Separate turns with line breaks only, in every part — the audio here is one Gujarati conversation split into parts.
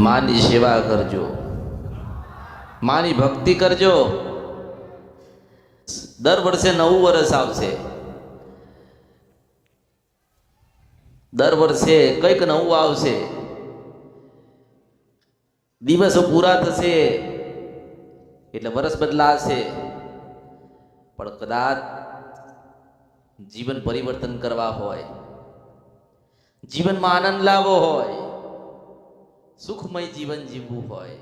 માની સેવા કરજો, માની ભક્તિ કરજો. દર વર્ષે નવું વર્ષ આવશે, દર વર્ષે કંઈક નવું આવશે. દિવસો પૂરા થશે એટલે વર્ષ બદલાશે. પણ કદાચ જીવન પરિવર્તન કરવા હોય, જીવનમાં આનંદ લાવવો હોય, સુખમય જીવન જીવવું હોય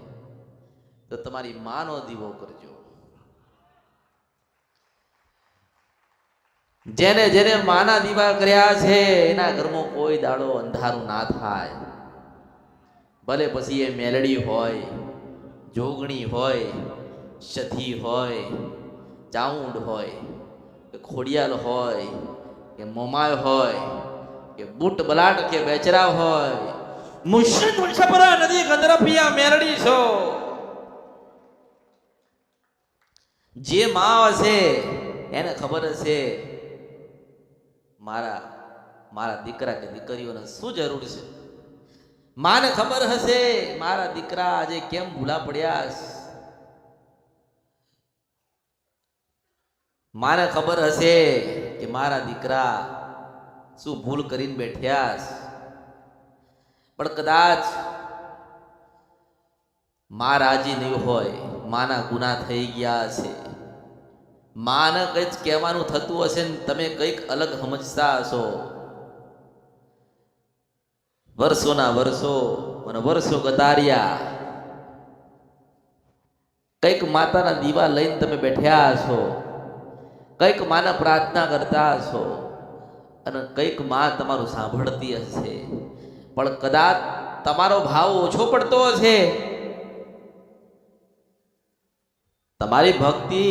તો તમારી માનો દીવો કરજો. જેને જેને માના દીવા કર્યા છે એના ઘરમાં કોઈ દાડો અંધારું ના થાય. ભલે પછી એ મેલડી હોય, જોગણી હોય, સધી હોય, ચાઉંડ હોય, કે ખોડિયાલ હોય, કે મોમાય હોય, કે બુટ બલાટ કે બેચરા હોય, મુશ્રિક મુશપરા નદી ગંદરપિયા મેલડી છો. જે માં હશે એને ખબર હશે મારા દીકરા કે દીકરીઓને શું જરૂર છે. માને ખબર હશે મારા દીકરા આજે કેમ ભૂલા પડ્યા. માને ખબર હશે કે મારા દીકરા શું ભૂલ કરીને બેઠ્યા. પણ કદાચ માં રાજી નહીં હોય, માના ગુનાહ થઈ ગયા છે, માને કંઈક કહેવાનું થતું હશે ને તમે કંઈક અલગ સમજતા હશો. વર્ષોના વર્ષો અને વર્ષો ગતાર્યા, કંઈક માતાના દીવા લઈને તમે બેઠ્યા હશો, કંઈક માને પ્રાર્થના કરતા હશો અને કંઈક માં તમારું સાંભળતી હશે. પણ કદાચ તમારો ભાવ ઓછો પડતો હશે, તમારી ભક્તિ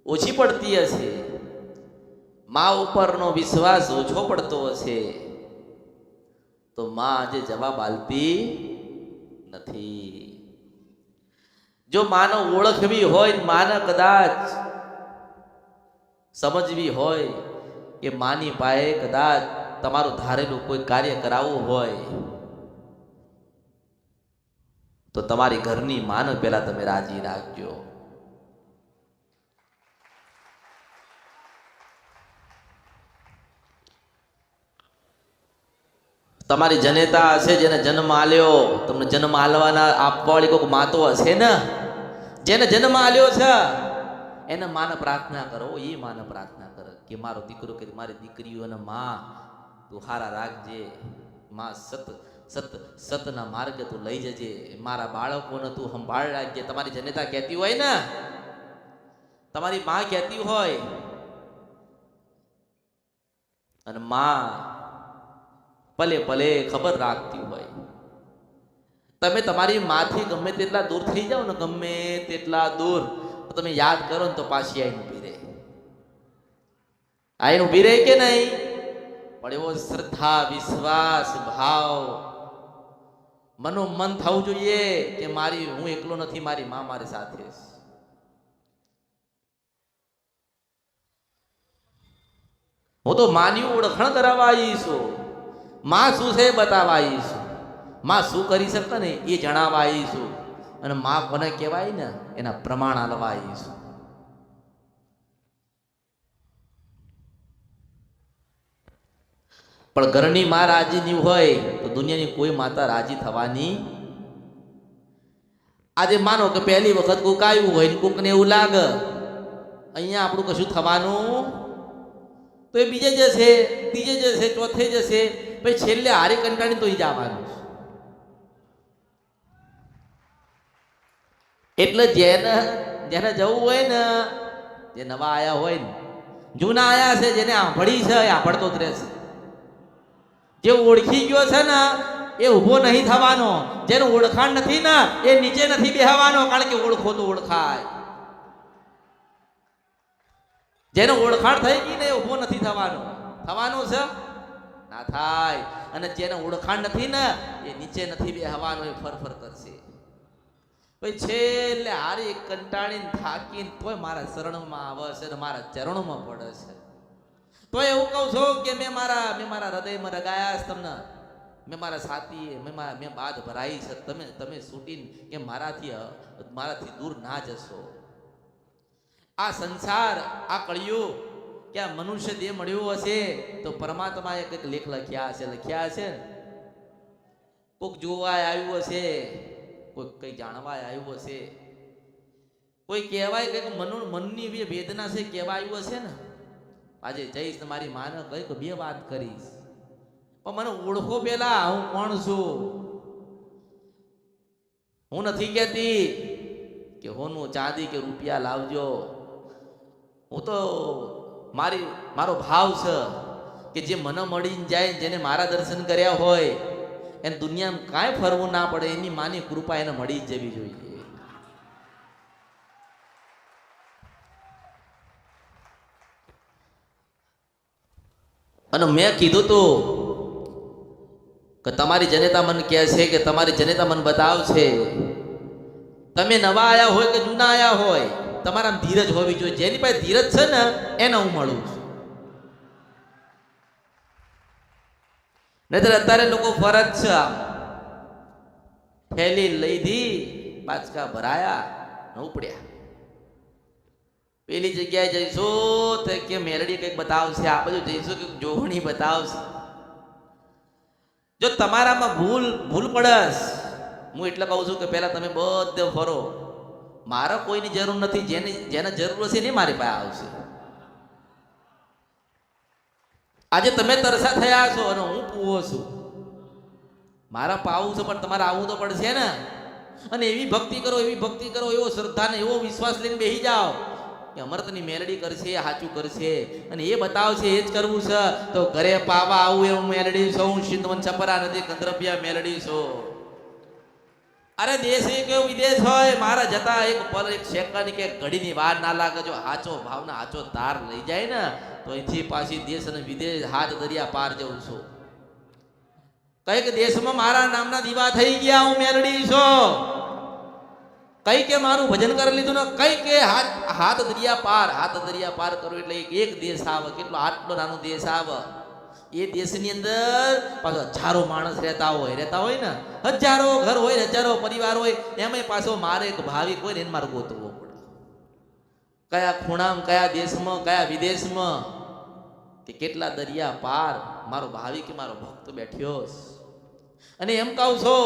ઓછી પડતી હશે, મા ઉપરનો વિશ્વાસ ઓછો પડતો હશે, તો માં આજે જવાબ આલતી નથી. જો માને ઓળખવી હોય, માને કદાચ સમજવી હોય કે માની પાસે કદાચ તમારું ધારેલું કોઈ કાર્ય કરાવવું હોય તો તમારી ઘરની માને પહેલા તમે રાજી રાખજો. તમારી જનેતા હશે, જેને જન્મ આલ્યો, તમને જન્મ આલવાના આપવાવાળી કોઈક માતો હશે ને, જેને જન્મ આલ્યો છે એને માને પ્રાર્થના કરો. એ માને પ્રાર્થના કરે કે મારો દીકરો કે મારી દીકરીઓ અને માં તું હારા રાખજે, માં સતના માર્ગે તું લઈ જજે, મારા બાળકોને તું સંભાળ રાખજે. તમારી જનેતા કહેતી હોય ને, તમારી માં કહેતી હોય અને માં ભલે ભલે ખબર રાખતી હોય, તમે તમારી માથી ગમે તેટલા દૂર થઈ જાઓ ને, ગમે તેટલા દૂર, તો તમે યાદ કરો ને તો પાછી આઈને ઊભી રહે. આઈને ઊભી રહે કે નહીં? પણ એવો શ્રદ્ધા, વિશ્વાસ, ભાવ મન થવું જોઈએ કે હું એકલો નથી, મારી માં મારી સાથે છે. હું તો માની ઓળખાણ કરાવવા આવી છું, માં શું છે બતાવવા આવી છું, માં શું કરી શકે ને એ જણાવવા આવી છું, અને માં કોને કહેવાય ને એના પ્રમાણ આલવા આવી છું. પણ ઘરની માં રાજી નહીં હોય તો દુનિયાની કોઈ માતા રાજી થવાની. આજે માનો કે પહેલી વખત કોક આવ્યું હોય ને કોકને એવું લાગે અહીંયા આપણું કશું થવાનું, તો એ બીજે જશે, ત્રીજે જશે, ચોથે જશે, પછી છેલ્લે હારી કંટાળી તો જવાનું. એટલે જેને જવું હોય ને, જે નવા આયા હોય ને, જૂના આયા છે, જેને આંભળી છે એ આંભળતો જ રહેશે. જે ઓળખી ગયો છે ને એ ઊભો નહીં થવાનો, જેનું ઓળખાણ નથી ને એ નીચે નથી બેહવાનો, કારણ કે ઓળખો તો ઓળખાય. જેને ઓળખાણ થઈ ગઈ ને એ ઊભો નથી થવાનો, થવાનું છે ના થાય. અને જેને ઓળખાણ નથી ને એ નીચે નથી બેહવાનો, એ ફરફર કરશે. પછી છેલ્લે હારી કંટાળીને થાકીને તોય મારા શરણમાં આવે છે ને મારા ચરણોમાં પડે છે. તો એવું કહું છું કે મેં મારા હૃદયમાં રગાયા છે તમને, મેં મારા સાથીએ મેં બાદ ભરાઈ છે, તમે છૂટીને કે મારાથી દૂર ના જશો. આ સંસાર, આ કળિયુગ, કે આ મનુષ્ય દેહ મળ્યો હશે તો પરમાત્માએ કંઈક લેખ લખ્યા હશે ને. કોઈક જોવા આવ્યું હશે, કોઈ કંઈ જાણવા આવ્યું હશે, કોઈ કહેવાય કંઈક મનની એવી વેદના છે કહેવા આવ્યું હશે ને. આજે જઈશ મારી માને કંઈક બે વાત કરીશ, પણ મને ઓળખો પેલા હું કોણ છું. હું નથી કહેતી કે હોનું ચાંદી કે રૂપિયા લાવજો. હું તો મારો ભાવ છે કે જે મને મળીને જાય, જેને મારા દર્શન કર્યા હોય એને દુનિયામાં કાંઈ ફરવું ના પડે, એની માની કૃપા એને મળી જ જવી જોઈએ. અને મેં કીધું તું કે તમારી જનેતા મને કહે છે કે તમારી જનેતા મને બતાવશે. તમે નવા આયા હોય કે જૂના આયા હોય, તમારામાં ધીરજ હોવી જોઈએ. જેની પાસે ધીરજ છે ને એને હું મળું છું. નહીતર અત્યારે લોકો ફરજ છે, આમ થેલી લીધી, બાચકા ભરાયા ને ઉપડ્યા. પેલી જગ્યાએ જઈશું તો કે મેરડી કંઈક બતાવશે, આ બધું જઈશું કે જોગણી બતાવશે. જો તમારામાં ભૂલ પડસ, હું એટલે કહું છું કે પહેલા તમે બધે ફરો. મારે કોઈની જરૂર નથી, જેને જરૂર હશે ને મારી પાસે આવશે. આજે તમે તરસા થયા છો અને હું પૂવો છું. મારા પાવું છે પણ તમારે આવવું તો પડશે ને. અને એવી ભક્તિ કરો, એવો શ્રદ્ધા ને એવો વિશ્વાસ લઈને બેસી જાઓ કે અમૃતની મેલડી કરશે, સાચું કરશે અને એ બતાવશે, એ જ કરવું છે. તો ઘરે પાવા આવું એવું મેલડી છું. હું સિંધવન છપરા નદી કંદરપિયા મેલડી છું. અરે દેશ કે વિદેશ હોય, મારા જતા એક પલ, એક સેકન્ડ કે ઘડીની વાર ના લાગે. જો હાચો ભાવના હાચો તાર લઈ જાય ને તો અહીંથી પાછી દેશ અને વિદેશ હાથ દરિયા પાર જઉં છું. કઈક દેશમાં મારા નામના દીવા થઈ ગયા, હું મેલડી છું. કઈ કે મારું ભજન કરી લીધું ને, કઈ કે હાથ દરિયા પાર કરું એટલે એક દેશ આવે. કેટલો આટલો નાનો દેશ આવે. એ દેશની અંદર પાછો હજારો માણસ રહેતા હોય ને, હજારો ઘર હોય, હજારો પરિવાર હોય. એમાં પાછો મારે એક ભાવિક હોય ને એને મારે ગોતવો પડે. કયા ખૂણામાં, કયા દેશમાં, કયા વિદેશમાં, કે કેટલા દરિયા પાર મારો ભાવિક કે મારો ભક્ત બેઠ્યો. અને એમ કહું છો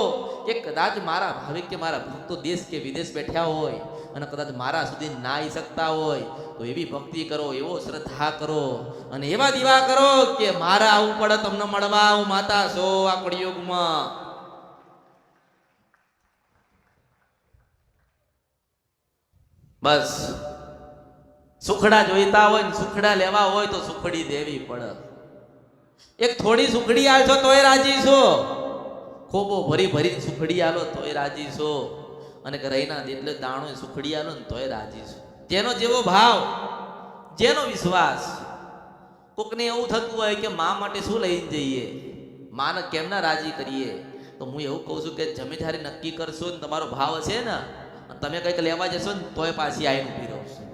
કે કદાચ મારા ભાવિક કે મારા ભક્તો દેશ કે વિદેશ બેઠ્યા હોય અને કદાચ મારા સુધી ના આવી શકતા હોય તો એવી ભક્તિ કરો, એવો શ્રદ્ધા કરો અને એવા દીવા કરો કે મારા આવું પડે તમને મળવા. હું માતા છો આ કળિયુગમાં. બસ સુખડા જોઈતા હોય ને સુખડા લેવા હોય તો સુખડી દેવી પડે. એક થોડી સુખડી આલશો તોય રાજી છો, ખોબો ભરી સુખડી આલો તોય રાજી છો, અને કે રહીના જેટલે દાણો સુખડી આલો ને તોય રાજી છો. જેનો જેવો ભાવ, જેનો વિશ્વાસ. કોકને એવું થતું હોય કે મા માટે શું લઈને જઈએ, માને કેમ ના રાજી કરીએ, તો હું એવું કહું છું કે જમે જ્યારે નક્કી કરશો ને તમારો ભાવ હશે ને, તમે કંઈક લેવા જશો ને તોય પાછી આવીને ઊભી રહશો.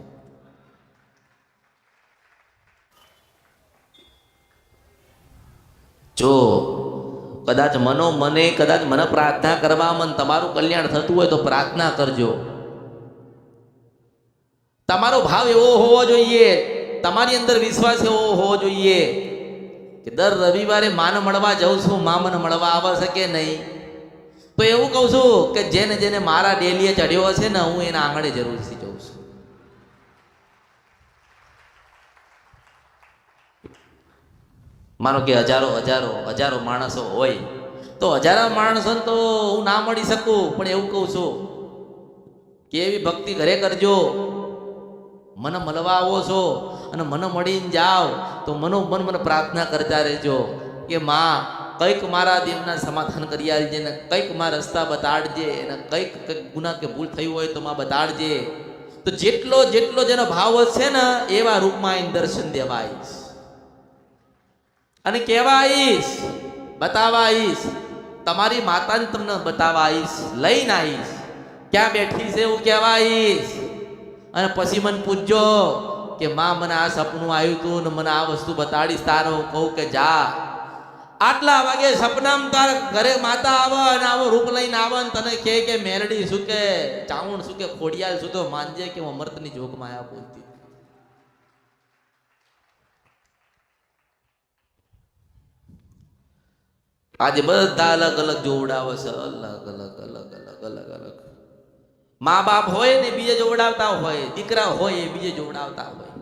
જો કદાચ મને પ્રાર્થના કરવામાં તમારું કલ્યાણ થતું હોય તો પ્રાર્થના કરજો. તમારો ભાવ એવો હોવો જોઈએ, તમારી અંદર વિશ્વાસ એવો હોવો જોઈએ કે દર રવિવારે માને મળવા જાઉં છું, મા મને મળવા આવે છે કે નહીં. તો એવું કહું છું કે જેને મારા ડેલીએ ચડ્યો હશે ને, હું એના આંગણે જરૂરથી જઉં છું. માનો કે હજારો માણસો હોય તો હજારો માણસોને તો હું ના મળી શકું, પણ એવું કહું છું કે એવી ભક્તિ ઘરે કરજો. મને મળવા આવો છો અને મને મળીને જાઓ તો મને પ્રાર્થના કરતા રહેજો કે માં કંઈક મારા દેવના સમાધાન કરી આલજે ને કંઈક મારા રસ્તા બતાડજે, અને કંઈક ગુના કે ભૂલ થઈ હોય તો માં બતાડજે. તો જેટલો જેનો ભાવ છે ને એવા રૂપમાં એને દર્શન દેવા આવીશ અને કહેવા આવીશ, બતાવવા આવીશ. તમારી માતાને તમને બતાવવા આવીશ, લઈને આવીશ, ક્યાં બેઠી છે એવું કહેવા આવીશ. અને પછી મને પૂછજો કે માં મને આ સપનું આવ્યું હતું ને મને આ વસ્તુ બતાડીશ. તારો કહું કે જા આટલા વાગે સપનામ તાર ઘરે માતા આવે અને આવો રૂપ લઈને આવે ને તને કહે કે મેલડી શું કે ચાવણ શું કે ખોડિયાલ શું તો માનજે કે હું અમૃતની જોગમાં આયા બોલતી. આજે બધા અલગ અલગ જોવડાવે છે, અલગ અલગ અલગ અલગ અલગ અલગ. મા બાપ હોય ને બીજે જોવડાવતા હોય, દીકરા હોય એ બીજે જોવડાવતા હોય.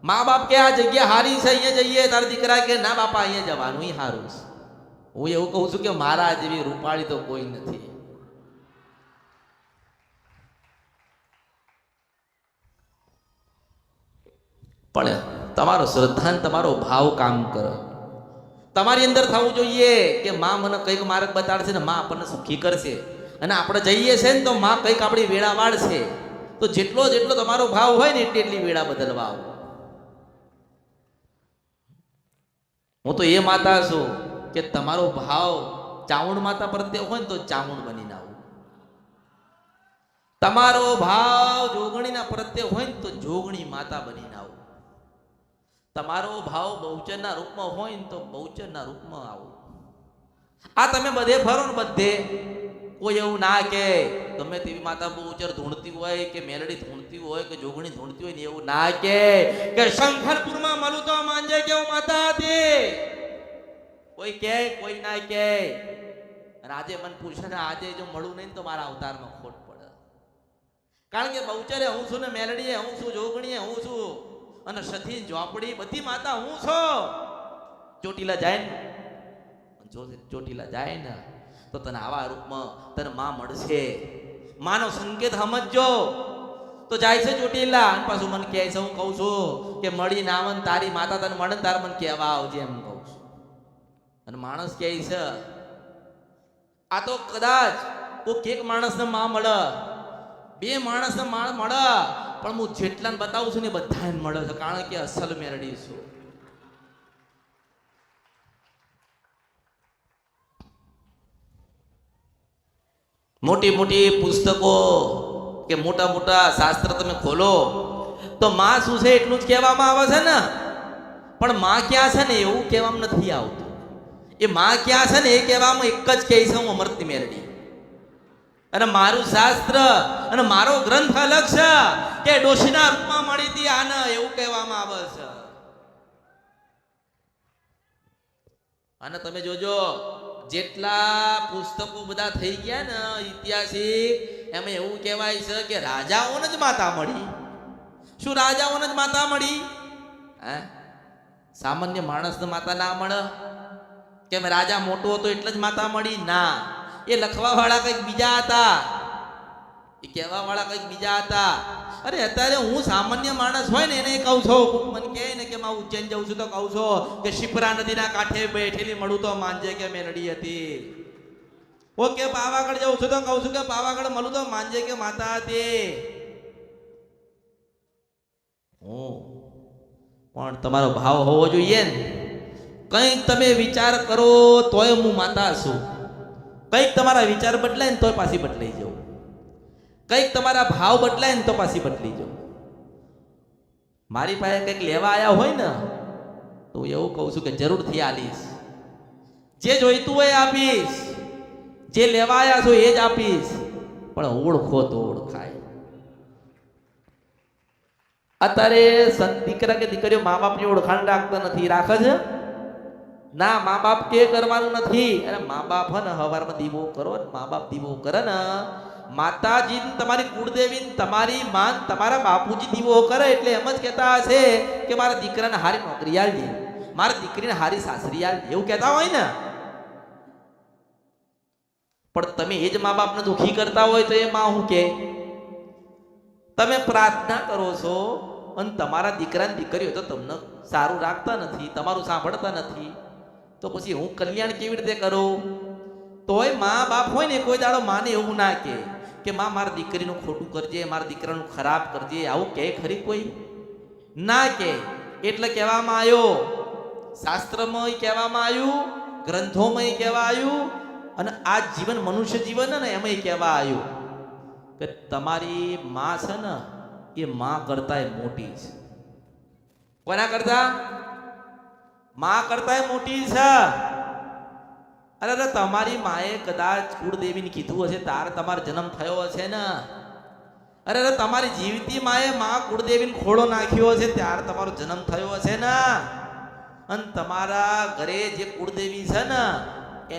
મા બાપ કે આ જગ્યા હારી છે અહીંયા જઈએ, તારા દીકરા કે ના બાપા અહીંયા જવાનું એ હારું છે. હું એવું કહું છું કે મારા જેવી રૂપાળી તો કોઈ નથી. પણ તમારો શ્રદ્ધા તમારો ભાવ કામ કરે. તમારી અંદર થવું જોઈએ કે માં મને કંઈક માર્ગ બતાડશે ને માં આપણને સુખી કરશે, અને આપણે જઈએ છે ને તો માં કંઈક આપણી વેળા વાળશે. તો જેટલો જેટલો તમારો ભાવ હોય ને એટલી વેળા બદલવા આવો. હું તો એ માતા છું કે તમારો ભાવ ચાવણ માતા પ્રત્યે હોય ને તો ચાવણ બનીને આવું. તમારો ભાવ જોગણીના પ્રત્યે હોય ને તો જોગણી માતા બનીને આવું. તમારો ભાવ બહુચરના રૂપમાં હોય ને તો બહુચરના રૂપમાં આવો. આ તમે બધે ફરો ને બધે કોઈ એવું ના કે ગમે તેવી માતા બહુચર ધૂણતી હોય કે મેલડી ધૂણતી હોય કે જોગણી ધૂણતી હોય ને એવું ના કે શંકરપુરમાં મળું તો માનજે કે હું માતા હતી. કોઈ કે કોઈ ના કે. અને આજે મને પૂછે ને આજે જો મળું નહીં તો મારા અવતારમાં ખોટ પડે. કારણ કે બહુચરે હું છું ને મેલડીએ હું છું, જોગણીએ હું છું, અને સતી ઝોપડી બધી માતા હું છો. ચોટીલા જાય ને, જો ચોટીલા જાય ને તો તને આવા રૂપમાં તને માં મળશે. માનો સંકેત સમજજો. તો જાય છે ચોટીલા અને પાછું મને કહે છે, હું કહું છું કે મળી નાવન તારી માતા તને મળે ને તારે મને કહેવા આવજે એમ કહું છું. અને માણસ કહે છે આ તો કદાચ કોઈ એક માણસને માં મળે, બે માણસને માં મળે, પણ હું જેટલાને બતાવું છું ને બધાને મળે છે, કારણ કે અસલ મેરડી છું. મોટી મોટી પુસ્તકો કે મોટા મોટા શાસ્ત્ર તમે ખોલો તો માં શું છે એટલું જ કહેવામાં આવે છે ને, પણ માં ક્યાં છે ને એવું કહેવામાં નથી આવતું. એ માં ક્યાં છે ને એ કહેવામાં એક જ કહે છે, હું અમૃતની મેરડી. અને મારું શાસ્ત્ર અને મારો ગ્રંથ અલગ છે કે ડોશીના રૂપમાં મળી હતી આને એવું કહેવામાં આવે છે. અને તમે જોજો જેટલા પુસ્તકો બધા થઈ ગયા ને ઐતિહાસિક, એમાં એવું કહેવાય છે કે રાજાઓને જ માતા મળી. શું રાજાઓને જ માતા મળી? હે, સામાન્ય માણસને માતા ના મળે? કેમ રાજા મોટો હતો એટલે જ માતા મળી? ના, એ લખવા વાળા કંઈક બીજા હતા, એ કહેવા વાળા કંઈક બીજા હતા. અરે અત્યારે હું સામાન્ય માણસ હોય ને એને કહું છું, મને કહે ને કે હું ઉજ્જૈન જઉં છું તો કહું છું કે શિપ્રા નદીના કાંઠે બેઠેલી મળું તો માનજે કે મેલડી હતી. ઓકે, પાવાગઢ જઉં છું તો કહું છું કે પાવાગઢ મળું તો માનજે કે માતા હતી. પણ તમારો ભાવ હોવો જોઈએ ને. કંઈક તમે વિચાર કરો તોય હું માતા છું, કંઈક તમારા વિચાર બદલાય ને તોય પાછી બદલાઈ જાઉં, કંઈક તમારા ભાવ બદલાય ને તો પાછી બદલી જાઉં. મારી પાસે કંઈક લેવા આવ્યા હોય ને તો હું એવું કહું છું કે જરૂરથી આલીશ, જે જોઈતું હોય આપીશ, જે લેવા આવ્યા છો એ જ આપીશ, પણ ઓળખો તો ઓળખાય. અત્યારે દીકરા કે દીકરીઓ મા બાપની ઓળખાણ રાખતા નથી. રાખે છે ના, મા બાપ કે કરવાનું નથી. અને મા બાપ હે ને હવારમાં દીવો કરો ને, મા બાપ દીવો કરે ને, માતાજી તમારી કુળદેવી તમારી માન તમારા બાપુજી દીવો કરે એટલે એમ જ કહેતા હશે કે મારા દીકરાને હારી નોકરી આલજે, મારા દીકરીને હારી સાસરી આલજે, એવું કહેતા હોય ને. પણ તમે એ જ મા બાપને દુખી કરતા હોય તો એ માં હું કે તમે પ્રાર્થના કરો છો અને તમારા દીકરાની દીકરીઓ તો તમને સારું રાખતા નથી, તમારું સાંભળતા નથી, તો પછી હું કલ્યાણ કેવી રીતે કરું? તોય મા બાપ હોય ને કોઈ દાડો માને એવું ના કે માં મારા દીકરીનું ખોટું કરજે, મારા દીકરાનું ખરાબ કરજે, આવું કહે ખરી? કોઈ ના કે. એટલે કહેવામાં આવ્યો, શાસ્ત્રમાં કહેવામાં આવ્યું, ગ્રંથોમાં કહેવા આવ્યું, અને આ જીવન મનુષ્ય જીવન ને એમાં કહેવા આવ્યું કે તમારી માં છે ને એ માં કરતાય મોટી છે. કોના કરતા? માં કરતાય મોટી છે. અરે તમારી માએ કદાચ કુળદેવીને કીધું હશે તારે તમારો જન્મ થયો હશે ને. અરે તમારી જીવતી માએ માં કુળદેવીને ખોળો નાખ્યો હશે ત્યારે તમારો જન્મ થયો હશે ને. અને તમારા ઘરે જે કુળદેવી છે ને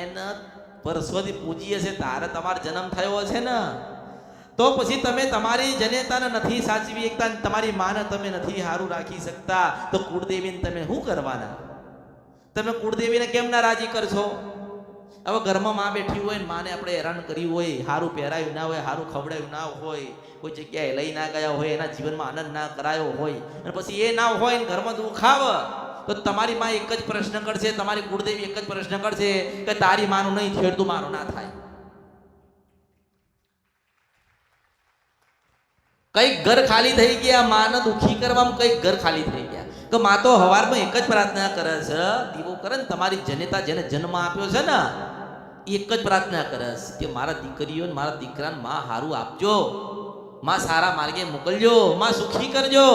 એને વર્ષોથી પૂજી હશે ત્યારે તમારો જન્મ થયો હશે ને. તો પછી તમે તમારી જનેતાને નથી સાચવી શકતા, તમારી માને તમે નથી સારું રાખી શકતા, તો કુળદેવીને તમે શું કરવાના? તમે કુળદેવીને કેમ ના રાજી કરશો? હવે ઘરમાં માં બેઠી હોય ને માને આપણે હેરાન કર્યું હોય, સારું પહેરાયું ના હોય, સારું ખવડાયું ના હોય, કોઈ જગ્યાએ લઈ ના ગયા હોય, એના જીવનમાં આનંદ ના કરાયો હોય, અને પછી એ ના હોય ને ઘરમાં દુઃખ આવે, તો તમારી માં એક જ પ્રશ્ન કરશે, તમારી કુળદેવી એક જ પ્રશ્ન કરશે કે તારી માનું નહીં થયું તું મારું ના થાય. કઈક ઘર ખાલી થઈ ગયા, માને દુઃખી કરવામાં કઈક ઘર ખાલી થઈ ગયા. કે માં તો હવારમાં એક જ પ્રાર્થના કરે છે, દીવો કરે ને તમારી જનેતા જેને જન્મ આપ્યો છે ને એક જ પ્રાર્થના કરે છે કે મારા દીકરીઓ ને મારા દીકરાને માં હારું આપજો, માં સારા માર્ગે મોકલજો, માં સુખી કરજો.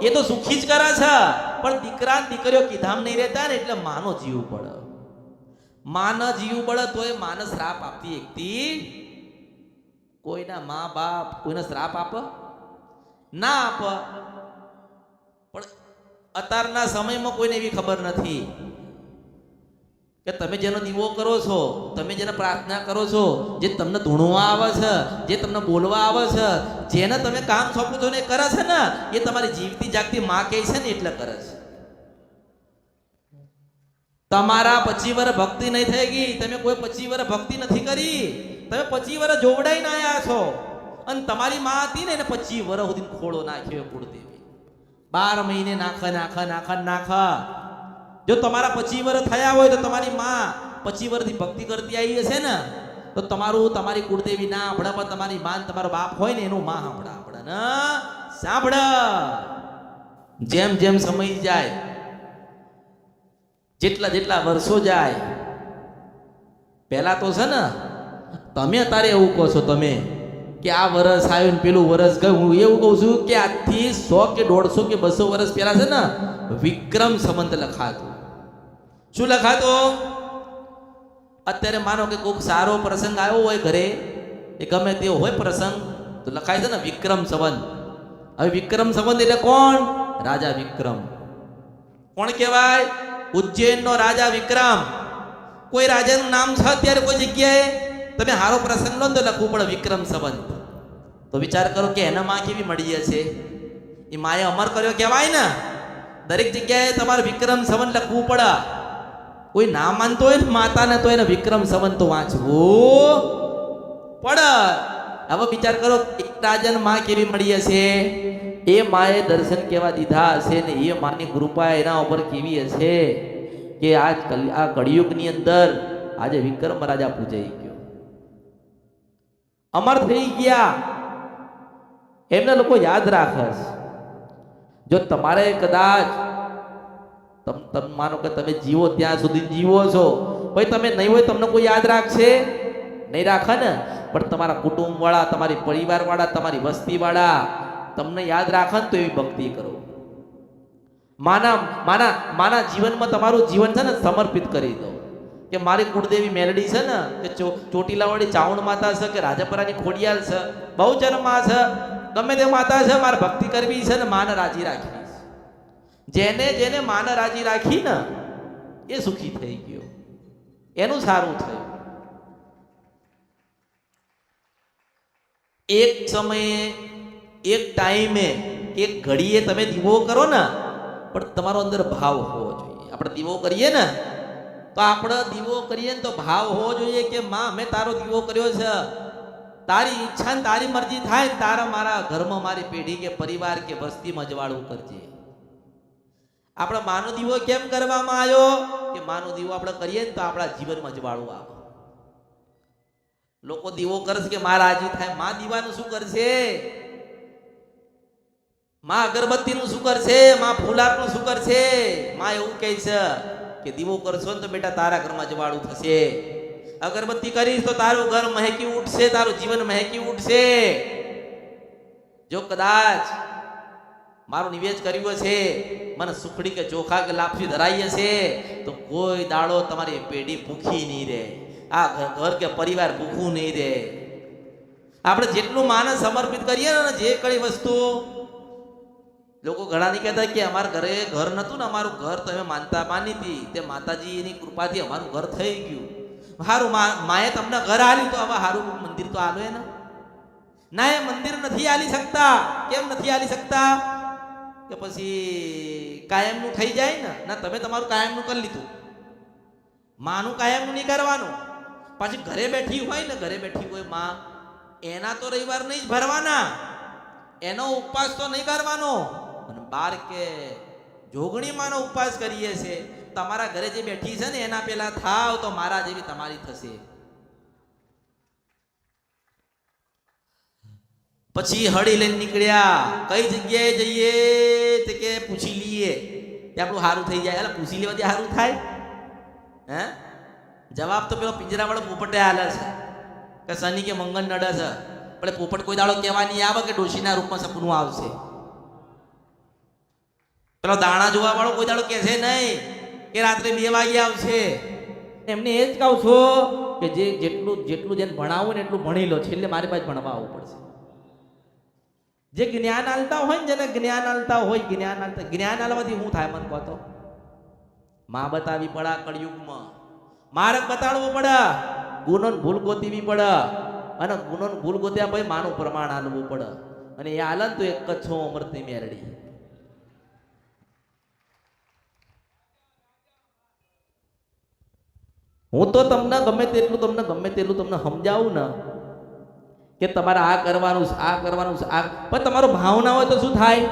એ તો સુખી જ કરે છે, પણ દીકરા દીકરીઓ કીધામ નહીં રહેતા ને એટલે માનો જીવ પડે. માનો જીવ પડે તો એ માને શ્રાપ આપતી એકતી કોઈના મા બાપ કોઈને શ્રાપ આપે ના આપે. પણ અત્યારના સમયમાં કોઈને એવી ખબર નથી કે તમે જેનો દીવો કરો છો, તમે જેને પ્રાર્થના કરો છો, જે તમને ધૂણવા આવે છે, જે તમને બોલવા આવે છે, જેને તમે કામ સોંપો છો ને કરે છે ને એ તમારી જીવતી જાગતી માં કહે છે ને એટલે કરે છે. તમારા 25 વર્ષ ભક્તિ નહીં થઈ ગઈ, તમે કોઈ 25 વર્ષ ભક્તિ નથી કરી, તમે 25 વર્ષ જોવડાઈને આવ્યા છો, અને તમારી માં હતી ને એને 25 વર્ષ સુધી ખોળો નાખ્યો કુળદેવી. 12 મહિને નાખા. જો તમારા 25 વર્ષ થયા હોય તો તમારી માં 25 વર્ષથી ભક્તિ કરતી આવી હશે ને તો તમારી કુળદેવી ના સાંભળે, પણ તમારી માં તમારો બાપ હોય ને એનું માં સાંભળે ને સાંભળે. જેમ જેમ સમય જાય, જેટલા વર્ષો જાય, પહેલા તો છે ને તમે અત્યારે એવું કહો છો તમે કે આ વર્ષ આવ્યું ને પેલું વર્ષ ગયું. હું એવું કહું છું કે આજથી 100 કે 150 કે 200 વર્ષ પહેલા છે ને વિક્રમ સંવત લખાતું. શું લખાતું? અત્યારે માનો કે કોઈક સારો પ્રસંગ આવ્યો હોય ઘરે, એ ગમે તેવો હોય પ્રસંગ, તો લખાય છે ને વિક્રમ સંવત. હવે વિક્રમ સંવત એટલે કોણ? રાજા વિક્રમ. કોણ કહેવાય? ઉજ્જૈનનો રાજા વિક્રમ. કોઈ રાજાનું નામ છે અત્યારે કોઈ જગ્યાએ? તમે હારો પ્રસંગ લો તો લખવું પડે વિક્રમ સંવત. તો વિચાર કરો કે એના માં કેવી મળી હશે? એ માએ અમર કર્યો કહેવાય ને. દરેક જગ્યાએ તમારે વિક્રમ સંવત લખવું પડે. કોઈ ના માનતો હોય ને માતાને તો એને વિક્રમ સંવત તો વાંચવું પડે. હવે વિચાર કરો એક રાજાને માં કેવી મળી હશે? એ માએ દર્શન કેવા દીધા હશે ને એ માની કૃપા એના ઉપર કેવી હશે કે આ કળિયુગની અંદર આજે વિક્રમ રાજા પૂજાઈ ગયો, અમર થઈ ગયા. એમને લોકો યાદ રાખે. જો તમારે કદાચ તમે માનો કે તમે જીવો ત્યાં સુધી જીવો છો, ભાઈ તમે નહીં હોય તમને કોઈ યાદ રાખશે? નહીં રાખે ને. પણ તમારા કુટુંબ વાળા, તમારી પરિવાર વાળા, તમારી વસ્તી વાળા તમને યાદ રાખે ને તો એવી ભક્તિ કરો. માના જીવનમાં તમારું જીવન છે ને સમર્પિત કરી દો કે મારી કુળદેવી મેલડી છે ને કે ચોટીલાવાળી ચાવણ માતા છે કે રાજાપરાની ખોડિયાલ છે, બહુચરમાં છે, ગમે તે માતા છે, મારે ભક્તિ કરવી છે ને માને રાજી રાખવી છે. જેને માને રાજી રાખી ને એ સુખી થઈ ગયો, એનું સારું થયું. એક સમયે, એક ટાઈમે, એક ઘડીએ તમે દીવો કરો ને પણ તમારો અંદર ભાવ હોવો જોઈએ. આપણે દીવો કરીએ ને તો આપણે દીવો કરીએ ને તો ભાવ હોવો જોઈએ કે માં મેં તારો દીવો કર્યો છે, તારી ઈચ્છા ને તારી મરજી થાય ને તારા મારા ઘરમાં મારી પેઢી કે પરિવાર કે વસ્તીમાં અજવાળું કરજે. આપણે માનો દીવો કેમ કરવામાં આવ્યો કે માનો દીવો આપણે કરીએ ને તો આપણા જીવનમાં અજવાળું આવે. લોકો દીવો કરશે કે માં રાજી થાય. માં દીવાનું શું કરશે? માં અગરબત્તીનું શું કરશે? માં ફૂલારનું શું કરશે? માં એવું કહે છે કે દીવો કરશો ને તો બેટા તારા ઘરમાં અજવાળું થશે. અગરબત્તી કરીશ તો તારું ઘર મહેકી ઉઠશે, તારું જીવન મહેકી ઉઠશે. જો કદાચ મારું નિવેદ કર્યું હશે, મને સુખડી કે ચોખા કે લાપસી ધરાઈ હશે તો કોઈ દાડો તમારી પેઢી ભૂખી નહીં રહે. આ ઘર કે પરિવાર ભૂખું નહીં રહે. આપણે જેટલું માને સમર્પિત કરીએ ને જે કઈ વસ્તુ, લોકો ઘણા નહીં કહેતા કે અમારા ઘરે ઘર નતું ને, અમારું ઘર તમે માની હતી, તે માતાજીની કૃપાથી અમારું ઘર થઈ ગયું. સારું, માએ તમને ઘર આલ્યું તો હવે સારું મંદિર તો આલો ને. ના, એ મંદિર નથી આલી શકતા. કેમ નથી આલી શકતા? કે પછી કાયમનું થઈ જાય ને. ના, તમે તમારું કાયમનું કરી લીધું, માનું કાયમનું નહીં કરવાનું. પાછી ઘરે બેઠી હોય ને, ઘરે બેઠી હોય માં, એના તો રવિવાર નહીં જ ભરવાના, એનો ઉપવાસ તો નહીં કરવાનો. અને બાર કે જોગણી માનો ઉપવાસ કરીએ છે, તમારા ઘરે જે બેઠી છે ને એના પેલા થાવ તો મારા જેવી તમારી થશે. પછી હળી લઈને નીકળ્યા. કઈ જગ્યાએ જઈએ તે કે પૂછી લઈએ તે આપણું સારું થઈ જાય. એટલે પૂછી લેવાથી સારું થાય? હે? જવાબ તો પેલો પિંજરા વાળો પોપટે આલે છે કે શનિ કે મંગળ નડે છે. પણ પોપટ કોઈ દાડો કહેવા નહીં આવે કે ડોશીના રૂપમાં સપનું આવશે. પેલો દાણા જોવા વાળો કોઈ દાડો કહેશે નહીં કે રાત્રે 2 વાગે આવશે. એમને એ જ કહું છું કે જેટલું જેને ભણાવવું ને એટલું ભણી લો, છેલ્લે મારી પાસે ભણવા આવવું પડશે. જે જ્ઞાન આલતા હોય ને, જેને જ્ઞાન આલતા હોય, જ્ઞાન આલવાથી શું થાય મને કહો તો? માં બતાવી પડે કળિયુગમાં, માર્ગ બતાડવો પડે, ગુનો ભૂલ ગોતીવી પડે, અને ગુનો ભૂલ ગોત્યા પછી માનું પ્રમાણ આલવું પડે. અને એ આલન તો એક જ છો અમૃતની મેરડી. હું તો તમને ગમે તેટલું તમને સમજાવું ને કે તમારે આ કરવાનું પણ તમારો ભાવ ના હોય તો શું થાય?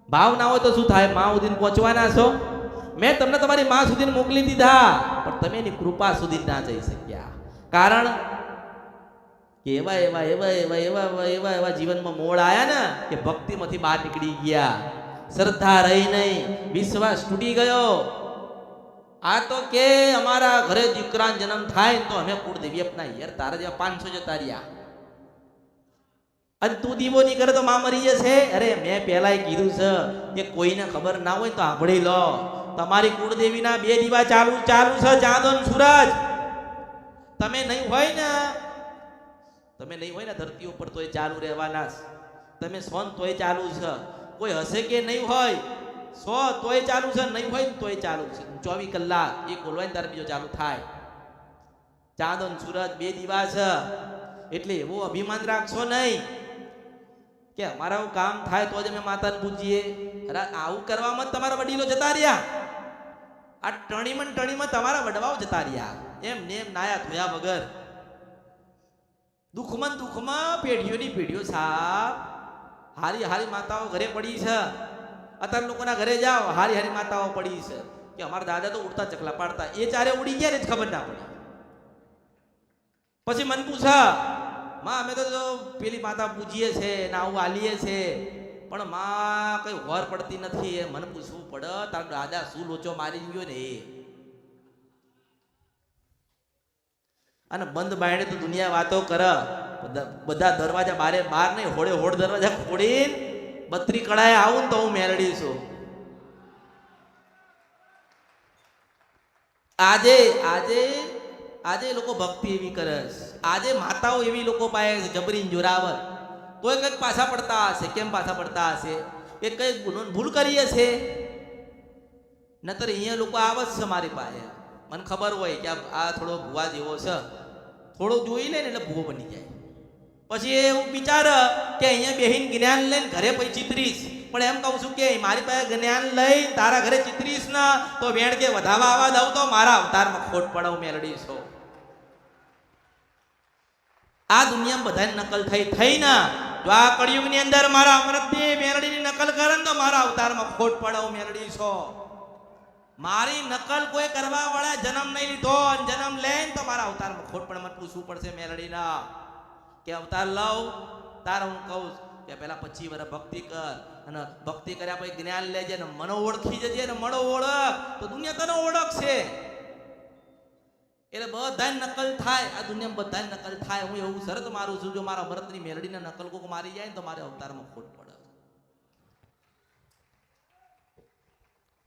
ભાવ ના હોય તો શું થાય? માં સુધી પહોંચવાના છો. મેં તમને તમારી માં સુધી મોકલી દીધા, પણ તમે એની કૃપા સુધી ના જઈ શક્યા. કારણ કે એવા જીવનમાં મોડ આયા ને કે ભક્તિમાંથી બહાર નીકળી ગયા, શ્રદ્ધા રહી નહીં, વિશ્વાસ તૂટી ગયો. આ તો કે અમારા ઘરે દીકરા જન્મ થાય તો અમે કુળદેવી અપનાવી. યાર, તારા જેવા 500 જતા રહ્યા અને તું દીવો નહીં કરે તો માં મરી જશે. અરે મેં પહેલાય કીધું છે કે કોઈને ખબર ના હોય તો સાંભળી લો, તમારી કુળદેવીના 2 દીવા ચાલુ છે, ચાંદો ને સૂરજ. તમે નહીં હોય ને ધરતી ઉપર તોય ચાલુ રહેવાના. તમે સોન તોય ચાલુ છે. કોઈ હશે કે નહીં હોય? 100 તોય ચાલુ છે, નહીં હોય તોય ચાલુ છે. 24 કલાક એક બોલવાય તારે બીજો ચાલુ થાય. ચાંદ અને સૂરજ 2 દીવા છે. એટલે એવો અભિમાન રાખશો નહીં કે અમારા કામ થાય તો જ અમે માતાને પૂજીએ. અરે આવું કરવામાં તમારા વડીલો જતા રહ્યા. આ ટણીમાં તમારા વડવાઓ જતા રહ્યા. એમ નાયા ધોયા વગર દુઃખમાં પેઢીઓની પેઢીઓ સાપ. હારી માતાઓ ઘરે પડી છે. અત્યારે લોકોના ઘરે જાઓ, હારી માતાઓ પડી છે કે અમારા દાદા તો ઉડતા ચકલા પાડતા, એ ચારે ઉડી ગયા ને જ ખબર ના પડી. પછી મન પૂછા, માં અમે તો પેલી માતા પૂજીએ છે ને આવું આલીએ છે, પણ માં કઈ વર પડતી નથી. એ મને પૂછવું પડે તારા દાદા શું લોચો મારી ગયો ને એ. અને બંધ બાયણે તો દુનિયા વાતો કરે. બધા દરવાજા બહાર નહીં, હોડ દરવાજા ખોડીને 32 કળાએ આવું ને તો હું મેળડી છું. આજે લોકો ભક્તિ એવી કરે છે. આજે માતાઓ એવી લોકો પાય છે જબરીન જોરાવર. તોય કંઈક પાછા પડતા હશે. કેમ પાછા પડતા હશે? એ કંઈક ભૂલ કરીએ છે. નતર અહીંયા લોકો આવે જ છે મારી પાસે. મને ખબર હોય કે આ થોડો ભૂવા જેવો છે, થોડો જોઈ લે ને એટલે ભૂવો બની જાય. પછી એવું વિચાર કે અહીંયા બેહીન જ્ઞાન લઈને ઘરે પછી ચિતરીશ. પણ એમ કહું છું કે મારી પાસે જ્ઞાન લઈ તારા ઘરે ચિતરીશ ના તો વેણ કે વધાવા આવવા દઉં તો મારા અવતારમાં ખોટ પડાવ મેળડી છો. આ દુનિયામાં બધાની નકલ થઈ ના. જો આ કળિયુગની અંદર મારા અમૃતની મેળડીની નકલ કરે તો મારા અવતારમાં ખોટ પડાવ મેળડી છો. મારી નકલ કોઈ કરવા વાળા જન્મ નહીં લીધો, જન્મ લઈને તો મારા અવતારમાં ખોટ પડે. મને પૂછવું પડશે મેળડીના કે અવતાર લઉં તારે હું કહું કે પેલા 25 વર્ષ ભક્તિ કર, અને ભક્તિ કર્યા પછી જ્ઞાન લેજે ને મનો ઓળખી જજે ને મનો ઓળખ તો દુનિયા તને ઓળખશે. એટલે બધા નકલ થાય. આ દુનિયામાં બધા નકલ થાય. હું એવું શરત મારું છું, જો મારા ભરતની મેલડીને નકલ કોક મારી જાય ને તો મારે અવતારમાં ખોટ પડે.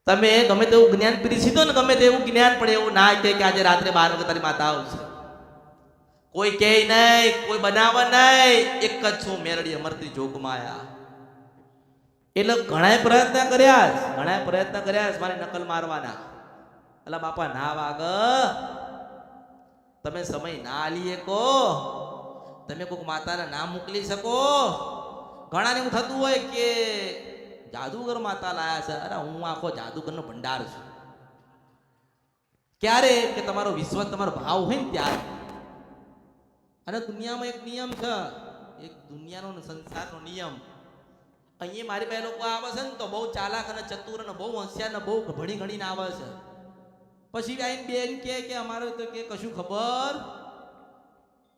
તમે ગમે તેવું જ્ઞાન પીરી દો ને, ગમે તેવું જ્ઞાન પડે એવું ના કે આજે રાત્રે 12 વાગે તારી માતા આવશે. કોઈ કહે નહીં, કોઈ બનાવે નહીં, એક જ છું મેરડી અમરતી જોગમાયા. એટલે ઘણા પ્રયત્ન કર્યા મારી નકલ મારવાના. અલા બાપા ના વાગ, તમે સમય ના આલીએ કો, તમે કોઈક માતાને ના મોકલી શકો. ઘણાને એવું થતું હોય કે જાદુગર માતા લાયા છે. અરે હું આખો જાદુગરનો ભંડાર છું. ક્યારે કે તમારો વિશ્વાસ, તમારો ભાવ હોય ને ત્યારે. અને દુનિયામાં એક નિયમ છે, એક દુનિયાનો સંસારનો નિયમ. અહીંયા મારી પાસે લોકો આવે છે ને તો બહુ ચાલાક અને ચતુર અને બહુ હોશિયાર ને બહુ ભણી ગણીને આવે છે. પછી આઈને બેન કે અમારે તો કે કશું ખબર,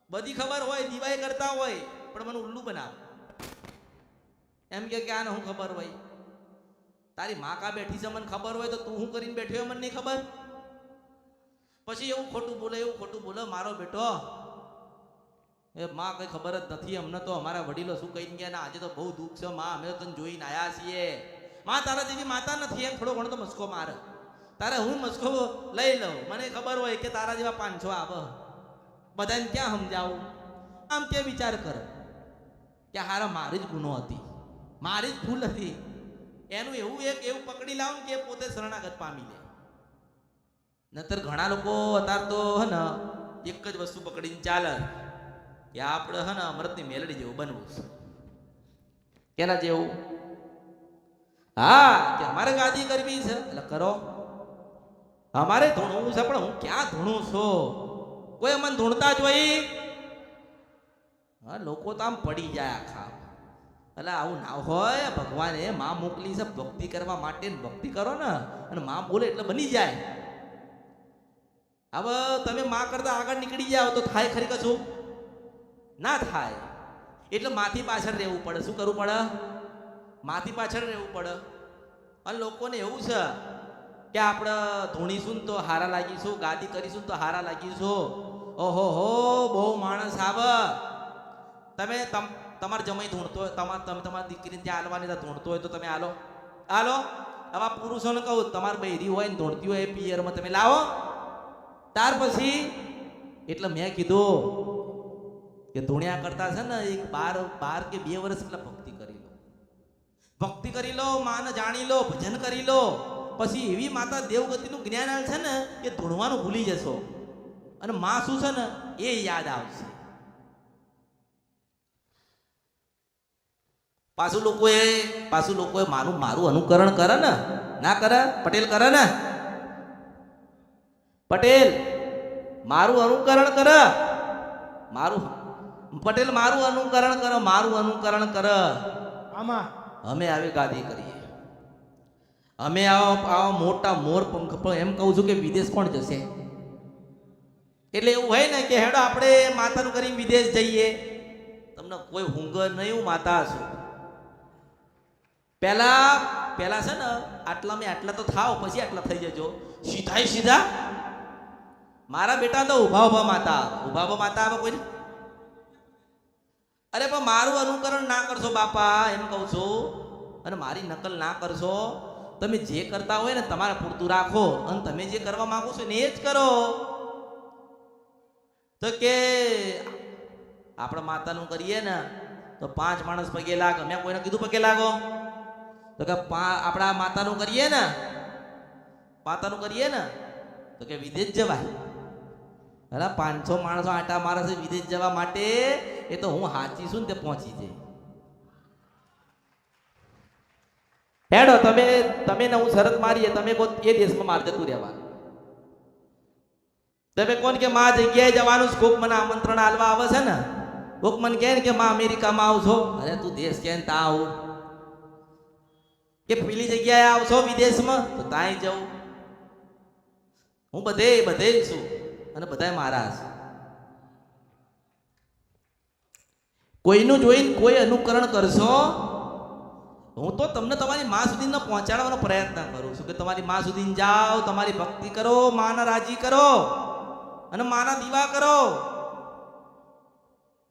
બધી ખબર હોય, દિવાય કરતા હોય, પણ મને ઉલ્લુ બનાવે. એમ કે આને હું ખબર હોય? તારી માં કા બેઠી છે મને ખબર હોય, તો તું શું કરીને બેઠ્યો મને નહીં ખબર. પછી એવું ખોટું બોલે મારો બેટો, એ માં કઈ ખબર જ નથી અમને તો. અમારા વડીલો શું કહીને ગયા ને આજે તો બહુ દુઃખ છે માં, અમે તો તને જોઈને આયા છીએ. માં તારા જેવી માતા નથી, એમ થોડો ઘણો તો મસ્કો મારે. તારે હું મસ્કો લઈ લઉં, મને ખબર હોય કે તારા જેવા 500 આવે, બધાને ક્યાં સમજાવું. આમ કે વિચાર કર કે હારા મારી જ ગુનો હતી, મારી જ ભૂલ હતી. એનું એવું પકડી લાવ કે પોતે શરણાગત પામી લે. નતર ઘણા લોકો અત્યારે તો હે ને એક જ વસ્તુ પકડીને ચાલે કે આપણે હે ને અમૃતની મેલડી જેવું બનવું છે. કેના જેવું? હા, કે અમારે ગાદી કરવી છે એટલે કરો, અમારે ધૂણવું છે. પણ હું ક્યાં ધૂણું છું? કોઈ અમને ધૂણતા જોઈ? હા, લોકો તો આમ પડી જાય આખા. એટલે આવું ના હોય. ભગવાને માં મોકલી છે ભક્તિ કરવા માટે. ભક્તિ કરો ને અને માં બોલે એટલે બની જાય. હવે તમે માં કરતા આગળ નીકળી જાઓ તો થાય ખરી કશું? ના થાય. એટલે માથી પાછળ રહેવું પડે. શું કરવું પડે? માથી પાછળ રહેવું પડે. અને લોકોને એવું છે કે આપણે ધૂણીશું ને તો હારા લાગીશું, ગાદી કરીશું તો હારા લાગીશું. ઓહો હો, બહુ માણસ આવે. તમે તમારે જમાઈ ધૂણતો હોય, તમે તમારી દીકરીને ત્યાં હાલવાની ધૂણતો હોય તો તમે હાલો. હવે પુરુષોને કહું, તમારે બૈરી હોય ને ધૂણતી હોય એ પિયરમાં તમે લાવો. ત્યાર પછી એટલે મેં કીધું કે ધૂણ્યા કરતા છે ને એક 12 કે 2 વર્ષ એટલે ભક્તિ કરી લો, માને જાણી લો, ભજન કરી લો. પછી એવી માતા દેવગતિનું જ્ઞાન આવે છે ને એ ધૂણવાનું ભૂલી જશો અને માં શું છે ને એ યાદ આવશે. પાછું લોકોએ મારું અનુકરણ કરે ને, ના કરે? પટેલ કરે ને? પટેલ મારું અનુકરણ કરે, પટેલ મારું અનુકરણ કરે. આમાં અમે આવી ગાદી કરીએ, અમે આવા મોટા મોર પંખ. પણ એમ કહું છું કે વિદેશ કોણ જશે? એટલે એવું હોય ને કે હેડો આપણે માતાનું કરીને વિદેશ જઈએ. તમને કોઈ હુંગર નહીં, હું માતા છું. પહેલા છે ને આટલા તો થાવ, પછી આટલા થઈ જજો. સીધા મારા બેટા તો ઉભા માતા આવે કોઈને. અરે પણ મારું અનુકરણ ના કરશો બાપા, એમ કહું છું. અને મારી નકલ ના કરશો. તમે જે કરતા હોય ને તમારે પૂરતું રાખો અને તમે જે કરવા માંગો છો ને એ જ કરો. તો કે આપણે માતાનું કરીએ ને તો 5 માણસ પગે લાગે. મેં કોઈને કીધું પગે લાગો? તો કે આપણા માતાનું કરીએ ને તો કે વિદેશ જવાય. અરે 500 માણસો આટા મારે છે વિદેશ જવા માટે, એ તો હું હાચી છું ને તે પહોંચી જાય. હેડો તમે ને હું શરત મારીએ, તમે કહો એ દેશમાં મારે જતું રહેવા. તમે કોણ કે માં જગ્યાએ જવાનું છે? કોક મને આમંત્રણ આલવા આવે છે ને, કોક મને કહે ને કે માં અમેરિકામાં આવશો. અરે તું દેશ કે ને તા આવું, કે પેલી જગ્યાએ આવશો વિદેશમાં તો ત્યાં જવું. હું બધે છું અને બધાય મારા છે. કોઈનું જોઈને કોઈ અનુકરણ કરશો. હું તો તમને તમારી માં સુધી પહોંચાડવાનો પ્રયત્ન કરું છું કે તમારી માં સુધી જાઓ, તમારી ભક્તિ કરો, માને રાજી કરો અને માના દીવા કરો.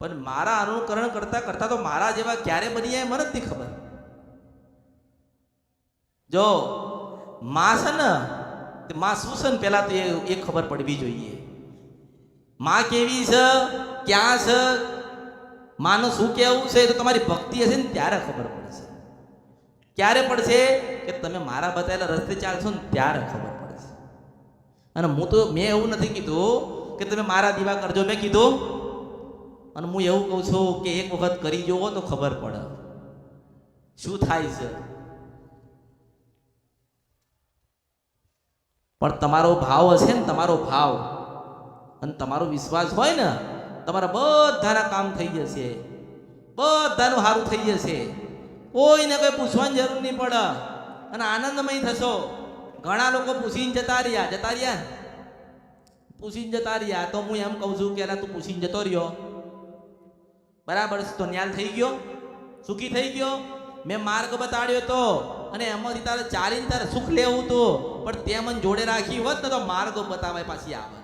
પણ મારા અનુકરણ કરતા તો મારા જેવા ક્યારે બની જાય મને નથી ખબર. જો માં છે ને તે માં શું છે ને પહેલા તો એ ખબર પડવી જોઈએ. માં કેવી છે, ક્યાં છે, માનું શું કેવું છે, તો તમારી ભક્તિ હશે ને ત્યારે ખબર પડશે. ક્યારે પડશે કે તમે મારા બતાવેલા રસ્તે ચાલશો ને ત્યારે ખબર પડશે. અને મેં એવું નથી કીધું કે તમે મારા દીવા કરજો, મેં કીધું, અને હું એવું કહું છું કે એક વખત કરી જોવો તો ખબર પડે શું થાય છે. પણ તમારો ભાવ હશે ને, તમારો ભાવ અને તમારો વિશ્વાસ હોય ને, તમારા બધાના કામ થઈ જશે, બધાનું સારું થઈ જશે. કોઈને કોઈ પૂછવાની જરૂર નહીં પડે અને આનંદમય થશો. ઘણા લોકો પૂછીને જતા રહ્યા પૂછીને જતા રહ્યા. તો હું એમ કહું છું કે તું પૂછીને જતો રહ્યો બરાબર છે, તો ન્યાલ થઈ ગયો, સુખી થઈ ગયો. મેં માર્ગ બતાડ્યો તો અને એમાંથી તારે ચાલીને તારે સુખ લેવું હતું, પણ તે મને જોડે રાખી હોત ને તો માર્ગ બતાવાય પાછી આવે.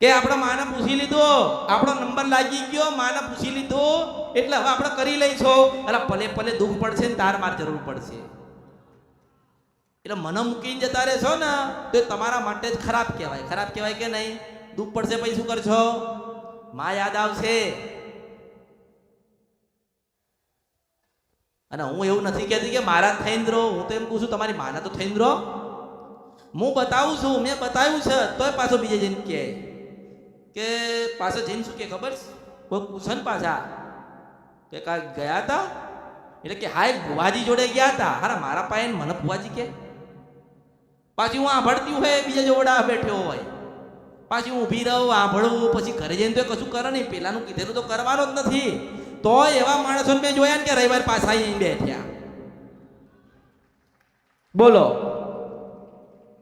કે આપણે માને પૂછી લીધો, આપણો નંબર લાગી ગયો, માને પૂછી લીધો એટલે હવે આપણે કરી લઈશું. એટલે પલે પલે દુઃખ પડશે ને તાર માર જરૂર પડશે. એટલે મને મૂકીને જતા રહેશો ને તો તમારા માટે જ ખરાબ કહેવાય. ખરાબ કહેવાય કે નહીં? દુઃખ પડશે પછી શું કરશો? માં યાદ આવશે. અને હું એવું નથી કહેતી કે મારા થઈને રહો, હું તો એમ કહું છું તમારી માના તો થઈને રહો. હું બતાવું છું, મેં બતાવ્યું છે, તોય પાછો બીજે જઈને કે પાછા જઈને શું કે ખબર છે? કોઈ પૂછે ને પાછા કે કાંઈ ગયા હતા, એટલે કે હા એક ભુવાજી જોડે ગયા હતા. હારા મારા પાસે મને ભુવાજી કે પાછી હું આંભળતી હોય, બીજા જોડા બેઠ્યો હોય, પાછી હું ઊભી રહું, આંભળું, પછી ઘરે જઈને તો કશું કરે નહીં. પેલાનું કીધેલું તો કરવાનું જ નથી. તો એવા માણસોને મેં જોયા ને કે રવિવાર પાછા અહીં બેઠ્યા. બોલો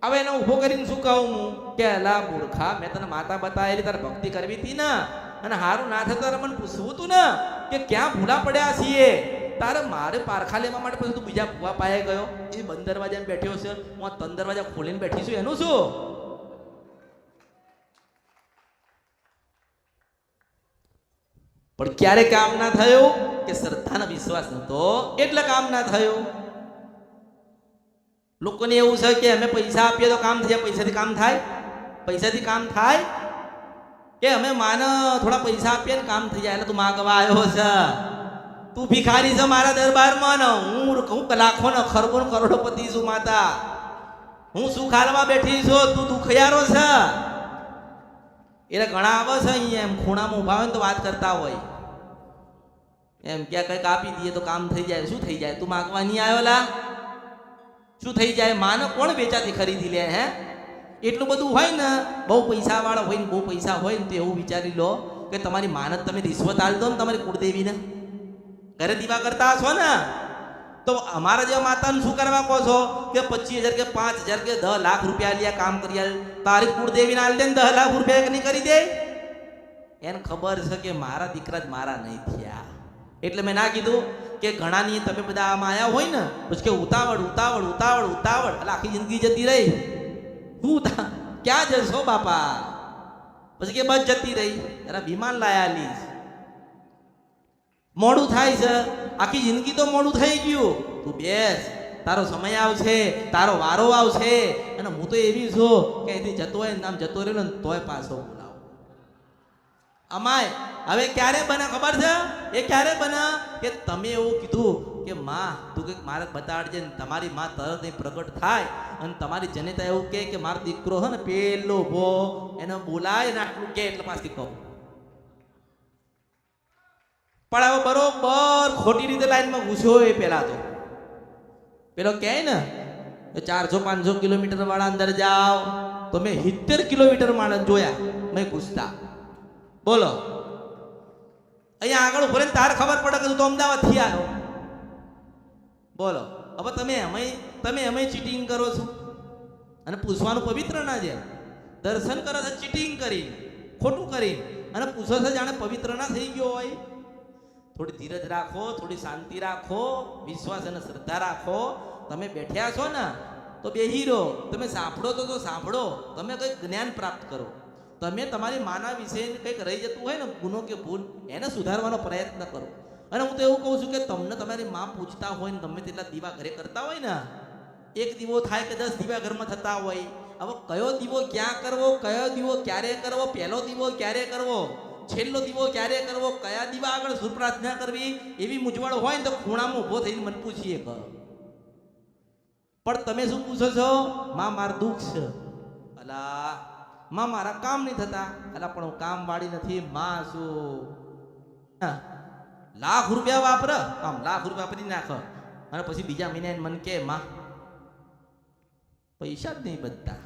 હવે એને ઊભો કરીને શું કહું હું કે અલા મૂર્ખા, મેં તને માતા બતાવેલી, તારે ભક્તિ કરવી હતી ને, અને હારું ના થતું તારે મને પૂછવું હતું ને કે ક્યાં ભૂલા પડ્યા છીએ. તારે મારે પારખા લેવા માટે પછી તું બીજા ભૂવા પાયે ગયો. એ બંધ દરવાજામાં બેઠ્યો છે, હું 3 દરવાજા ખોલીને બેઠી છું, એનું શું? પણ ક્યારે કામ ના થયું કે શ્રદ્ધાનો વિશ્વાસ નતો એટલે કામ ના થયું. લોકોને એવું છે કે અમે પૈસા આપીએ તો કામ થઈ જાય. પૈસાથી કામ થાય? પૈસાથી કામ થાય? કે અમે માને થોડા પૈસા આપીએ ને કામ થઈ જાય. એટલે તું માગવા આવ્યો છે, તું ભિખારી છે મારા દરબારમાં ને હું લાખો ને ખરબો ને કરોડોપતિ છું માતા. હું સુખ હાલવા બેઠી છું, તું દુખિયારો છે. એટલે ઘણા આવે છે અહીંયા એમ ખૂણામાં ઊભા હોય ને તો વાત કરતા હોય એમ કે કંઈક આપી દઈએ તો કામ થઈ જાય. શું થઈ જાય? તું માગવા નહીં આવ્યો લા? શું થઈ જાય? માને કોણ વેચાથી ખરીદી લે? હે એટલું બધું હોય ને, બહુ પૈસા વાળા હોય ને, બહુ પૈસા હોય ને, તો એવું વિચારી લો કે તમારી માને તમે રિશ્વત આલ દો ને તમારી કુળદેવીને. ઘરે દીવા કરતા હશો ને, તો અમારા જેવા માતાને શું કરવા કહો છો કે 25,000 કે 5,000 કે 10 લાખ રૂપિયા લ્યા કામ કરી આલ. તારી કુળદેવીને આલ દે ને 10 લાખ રૂપિયા નહીં કરી દે. એને ખબર છે કે મારા દીકરા જ મારા નહીં થયા. એટલે મેં ના કીધું કે ઘણાની તમે બધા આમાં આવ્યા હોય ને પછી કે ઉતાવળ ઉતાવળ ઉતાવળ ઉતાવળ, એટલે આખી જિંદગી જતી રહી. હું ક્યાં જશો બાપા? પછી કે બસ જતી રહી. અરે વિમાન લાયા લીસ, મોડું થાય છે, આખી જિંદગી તો મોડું થઈ ગયું. તું બેસ, તારો સમય આવશે, તારો વારો આવશે. અને હું તો એવી છું કે અહીંથી જતો હોય ને આમ જતો રહ્યો ને તોય પાછો બોલાવો. અમાય હવે ક્યારે બને ખબર છે? એ ક્યારે બને કે તમે એવું કીધું કે માં તું કંઈક મારે બતાડજે ને તમારી માં તરત અહીં પ્રગટ થાય અને તમારી જનતા એવું કે મારો દીકરો હે ને પેલો ભો એને બોલાય ને આટલું કે એટલે પાછી કહું. પણ હવે બરોબર ખોટી રીતે લાઈનમાં ઘૂસ્યો હોય. પેલા તો પેલો કહે ને 400-500 કિલોમીટર વાળા અંદર જાઓ, તો મેં 70 કિલોમીટર માણસ જોયા મેં ઘૂસતા. બોલો અહીંયા આગળ ઉભો રહીને તારે ખબર પડે કે તું તો અમદાવાદ થી આવ્યો. બોલો હવે તમે એમય ચીટિંગ કરો છો અને પૂછવાનું પવિત્ર ના છે. દર્શન કરો છો ચીટિંગ કરી, ખોટું કરી, અને પૂછો છો જાણે પવિત્ર ના થઈ ગયો હોય. થોડી ધીરજ રાખો, થોડી શાંતિ રાખો, વિશ્વાસ અને શ્રદ્ધા રાખો. તમે બેઠ્યા છો ને તો બેહી રહો. તમે સાંભળો તો સાંભળો, તમે કંઈક જ્ઞાન પ્રાપ્ત કરો. તમે તમારી માના વિશે કંઈક રહી જતું હોય ને ગુનો કે ભૂલ, એને સુધારવાનો પ્રયત્ન કરો. અને હું તો એવું કહું છું કે તમને તમારી માં પૂછતા હોય ને તમે તેટલા દીવા ઘરે કરતા હોય ને એક દીવો થાય કે 10 દીવા ઘરમાં થતા હોય. હવે કયો દીવો ક્યાં કરવો, કયો દીવો ક્યારે કરવો, પહેલો દીવો ક્યારે કરવો, છેલ્લો દીવો ક્યારે કરવો, કયા દીવા આગળ સુર પ્રાર્થના કરવી, એવી મૂંઝવણ હોય ને તો ખૂણામાં ઊભો થઈને મને પૂછીએ કર. પણ તમે શું પૂછો છો? માં મારું દુઃખ છે. અલા માં મારા કામ નહીં થતા. અલા પણ હું કામ વાળી નથી. માં શું લાખ રૂપિયા વાપર, આમ લાખ રૂપિયા વાપરી નાખ અને પછી બીજા મહિને મને કે માં પૈસા જ નહીં બધતા,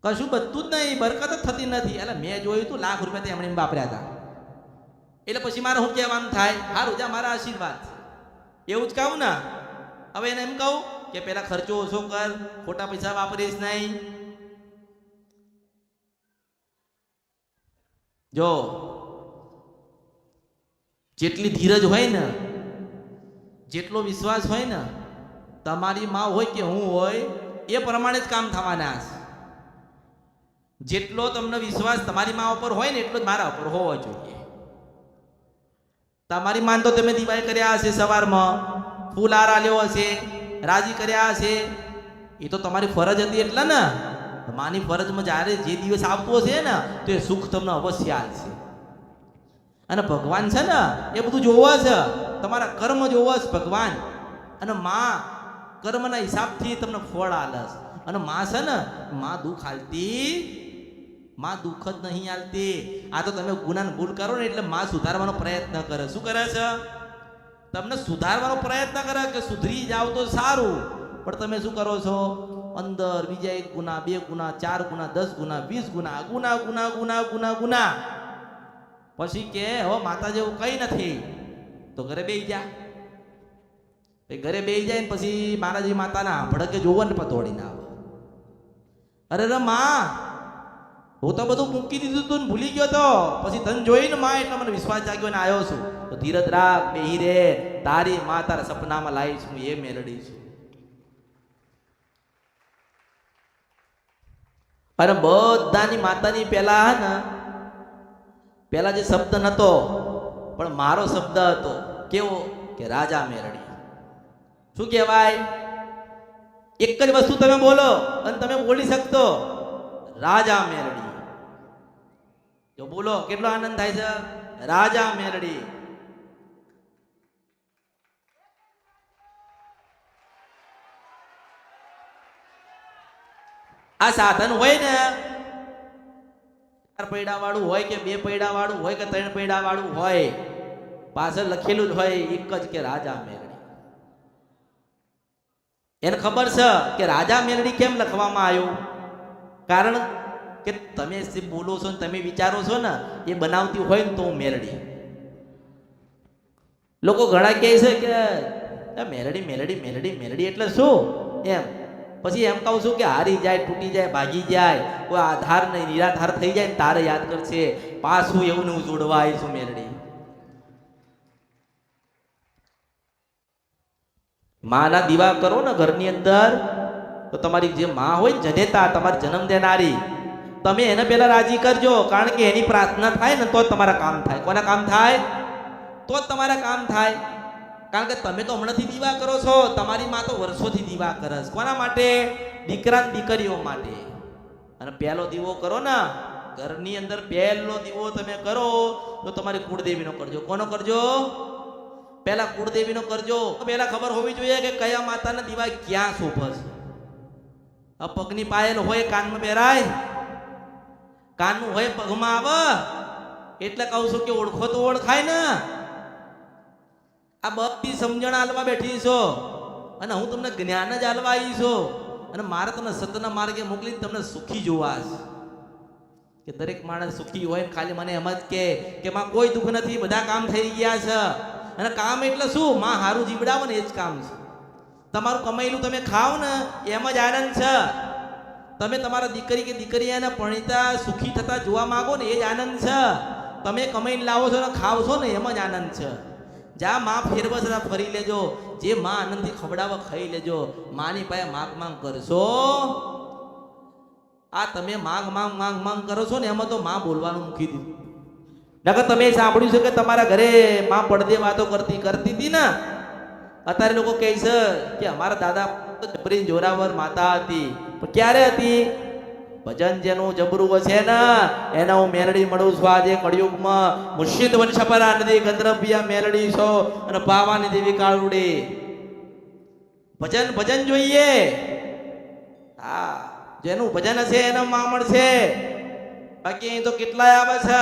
કશું બધું જ નહીં, બરકત જ થતી નથી. એટલે મેં જોયું તું લાખ રૂપિયા એમણે વાપર્યા હતા. એટલે પછી મારે શું કહેવાનું થાય? હારું જા મારા આશીર્વાદ, એવું જ કહું ને. હવે એને એમ કહું કે પેલા ખર્ચો ઓછો કર, ખોટા પૈસા વાપરીશ નહીં. જો જેટલી ધીરજ હોય ને, જેટલો વિશ્વાસ હોય ને, તમારી માં હોય કે હું હોય એ પ્રમાણે જ કામ થવાના છે. જેટલો તમને વિશ્વાસ તમારી માં ઉપર હોય ને એટલો જ મારા ઉપર હોવો જોઈએ. તમારી માન તો તમે દિવાળી કર્યા હશે, સવારમાં ફૂલ હાર આલ્યો હશે, રાજી કર્યા હશે, એ તો તમારી ફરજ હતી એટલે ને. માની ફરજમાં જ્યારે જે દિવસ આવતો હશે ને તો એ સુખ તમને અવશ્ય આવશે. અને ભગવાન છે ને એ બધું જોવે છે, તમારા કર્મ જોવે છે ભગવાન. અને માં કર્મના હિસાબથી તમને ફળ આલે છે. અને માં છે ને માં દુઃખ આલતી, માં દુઃખ જ નહીં આલતી. આ તો તમે ગુનાને ભૂલ કરો ને એટલે માં સુધારવાનો પ્રયત્ન કરે. શું કરે છે? તમને સુધારવાનો પ્રયત્ન કરે કે સુધરી જાવ તો સારું. પણ તમે શું કરો છો? અંદર બીજા 1 ગુના, 2 ગુના, 4 ગુના, 10 ગુના, 20 ગુના, ગુના ગુના ગુના ગુના ગુના. પછી કે હો માતા જેવું કઈ નથી, તો ઘરે બેસી જા. ઘરે બેસી જાય ને પછી મારાજી માતાના ભડકે જોવો ને પતોડીને આવે. અરે રે માં, હું તો બધું મૂકી દીધું તું ને ભૂલી ગયો તો, પછી તને જોઈને માં એટલે મને વિશ્વાસ જાગ્યો ને આવ્યો છું. તો ધીરજ રાખ, બેહી રે, તારી માં તારા સપનામાં લાવીશ હું, એ મેળડી છું. અને બધાની માતાની પેલા ને પેલા જે શબ્દ નતો પણ મારો શબ્દ હતો. કેવો? કે રાજા મેરડી. શું કહેવાય? એક જ વસ્તુ તમે બોલો અને તમે બોલી શકતો, રાજા મેરડી. જો બોલો કેટલો આનંદ થાય છે, રાજા મેરડી. આ સાધન હોય ને, 4 પૈડા વાળું હોય કે 2 પૈડા વાળું હોય કે 3 પૈડા વાળું હોય, પાછળ લખેલું જ હોય એક જ કે રાજા મેરડી. એને ખબર છે કે રાજા મેરડી કેમ લખવામાં આવ્યું? કારણ કે તમે જે બોલો છો ને તમે વિચારો છો ને એ બનાવતી હોય ને તો હું મેરડી. લોકો ઘણા કહે છે કે મેરડી મેરડી મેરડી મેરડી એટલે શું એમ. પછી એમ કહું છું કે હારી જાય, તૂટી જાય, ભાગી જાય, કોઈ આધાર નહીં, નિરાધાર થઈ જાય ને તારે યાદ કરશે. પાછું એવું ને હું જોડવા આવી છું મેરડી. માના દીવા કરો ને ઘરની અંદર તો તમારી જે માં હોય ને જનેતા, તમારી જન્મ દેનારી, તમે એને પેલા રાજી કરજો. કારણ કે એની પ્રાર્થના થાય ને તો જ તમારા કામ થાય. કોના કામ થાય? તો જ તમારા કામ થાય. કારણ કે તમે તો હમણાંથી દીવા કરો છો, તમારી માં તો વર્ષોથી દીવા કરે છે. કોના માટે? દીકરા દીકરીઓ માટે. અને પહેલો દીવો કરો ને ઘરની અંદર, પહેલો દીવો તમે કરો તો તમારી કુળદેવીનો કરજો. કોનો કરજો? પહેલા કુળદેવીનો કરજો. પહેલા ખબર હોવી જોઈએ કે કયા માતાના દીવા ક્યાં શોભે છે. પગની પાયલ હોય કાનમાં પહેરાય, કાનનું હોય પગમાં આવે, એટલે કહું છું કે ઓળખો તો ઓળખાય ને. આ બધી સમજણ આલવા બેઠી છો અને હું તમને જ્ઞાન જ આલવા આવી છું. અને મારે તમને સત્યના માર્ગે મોકલી તમને સુખી જોવા છે. કે દરેક માણસ સુખી હોય ને ખાલી મને એમ જ કે માં કોઈ દુઃખ નથી, બધા કામ થઈ ગયા છે. અને કામ એટલે શું? માં હારું જીવડાવો ને એ જ કામ છે. તમારું કમાયેલું તમે ખાઓ ને એમ જ આનંદ છે. તમે તમારા દીકરી કે દીકરીને પરણિતા સુખી થતા જોવા માંગો ને એ જ આનંદ છે. તમે કમાઈને લાવો છો ને ખાવ છો ને એમ જ આનંદ છે. જ્યાં માં ફેરવસ ફરી લેજો, જે માં આનંદથી ખવડાવવા ખાઈ લેજો. માની પાસે માંગ માંગ કરશો, આ તમે માંગ માંગ માંગ માંગ કરો છો ને એમાં તો માં બોલવાનું મૂકી દીધું. નકર તમે સાંભળ્યું છે કે તમારા ઘરે માં પડદે વાતો કરતી હતી ને. અત્યારે લોકો કહે છે કે અમારા દાદા જબરી જોરાવર માતા હતી, પણ ક્યારે હતી? ભજન જેનું જબરું હશે ને એના હું મેલડી મળું છું આજે કળિયુગમાં. મુર્શિદ વંશપરા નદી ગંધર્ભિયા મેલડી છો અને પાવાની દેવી કાળુડી. ભજન ભજન જોઈએ. હા, જેનું ભજન હશે એનો માં મળશે. બાકી અહીં તો કેટલાય આવે છે,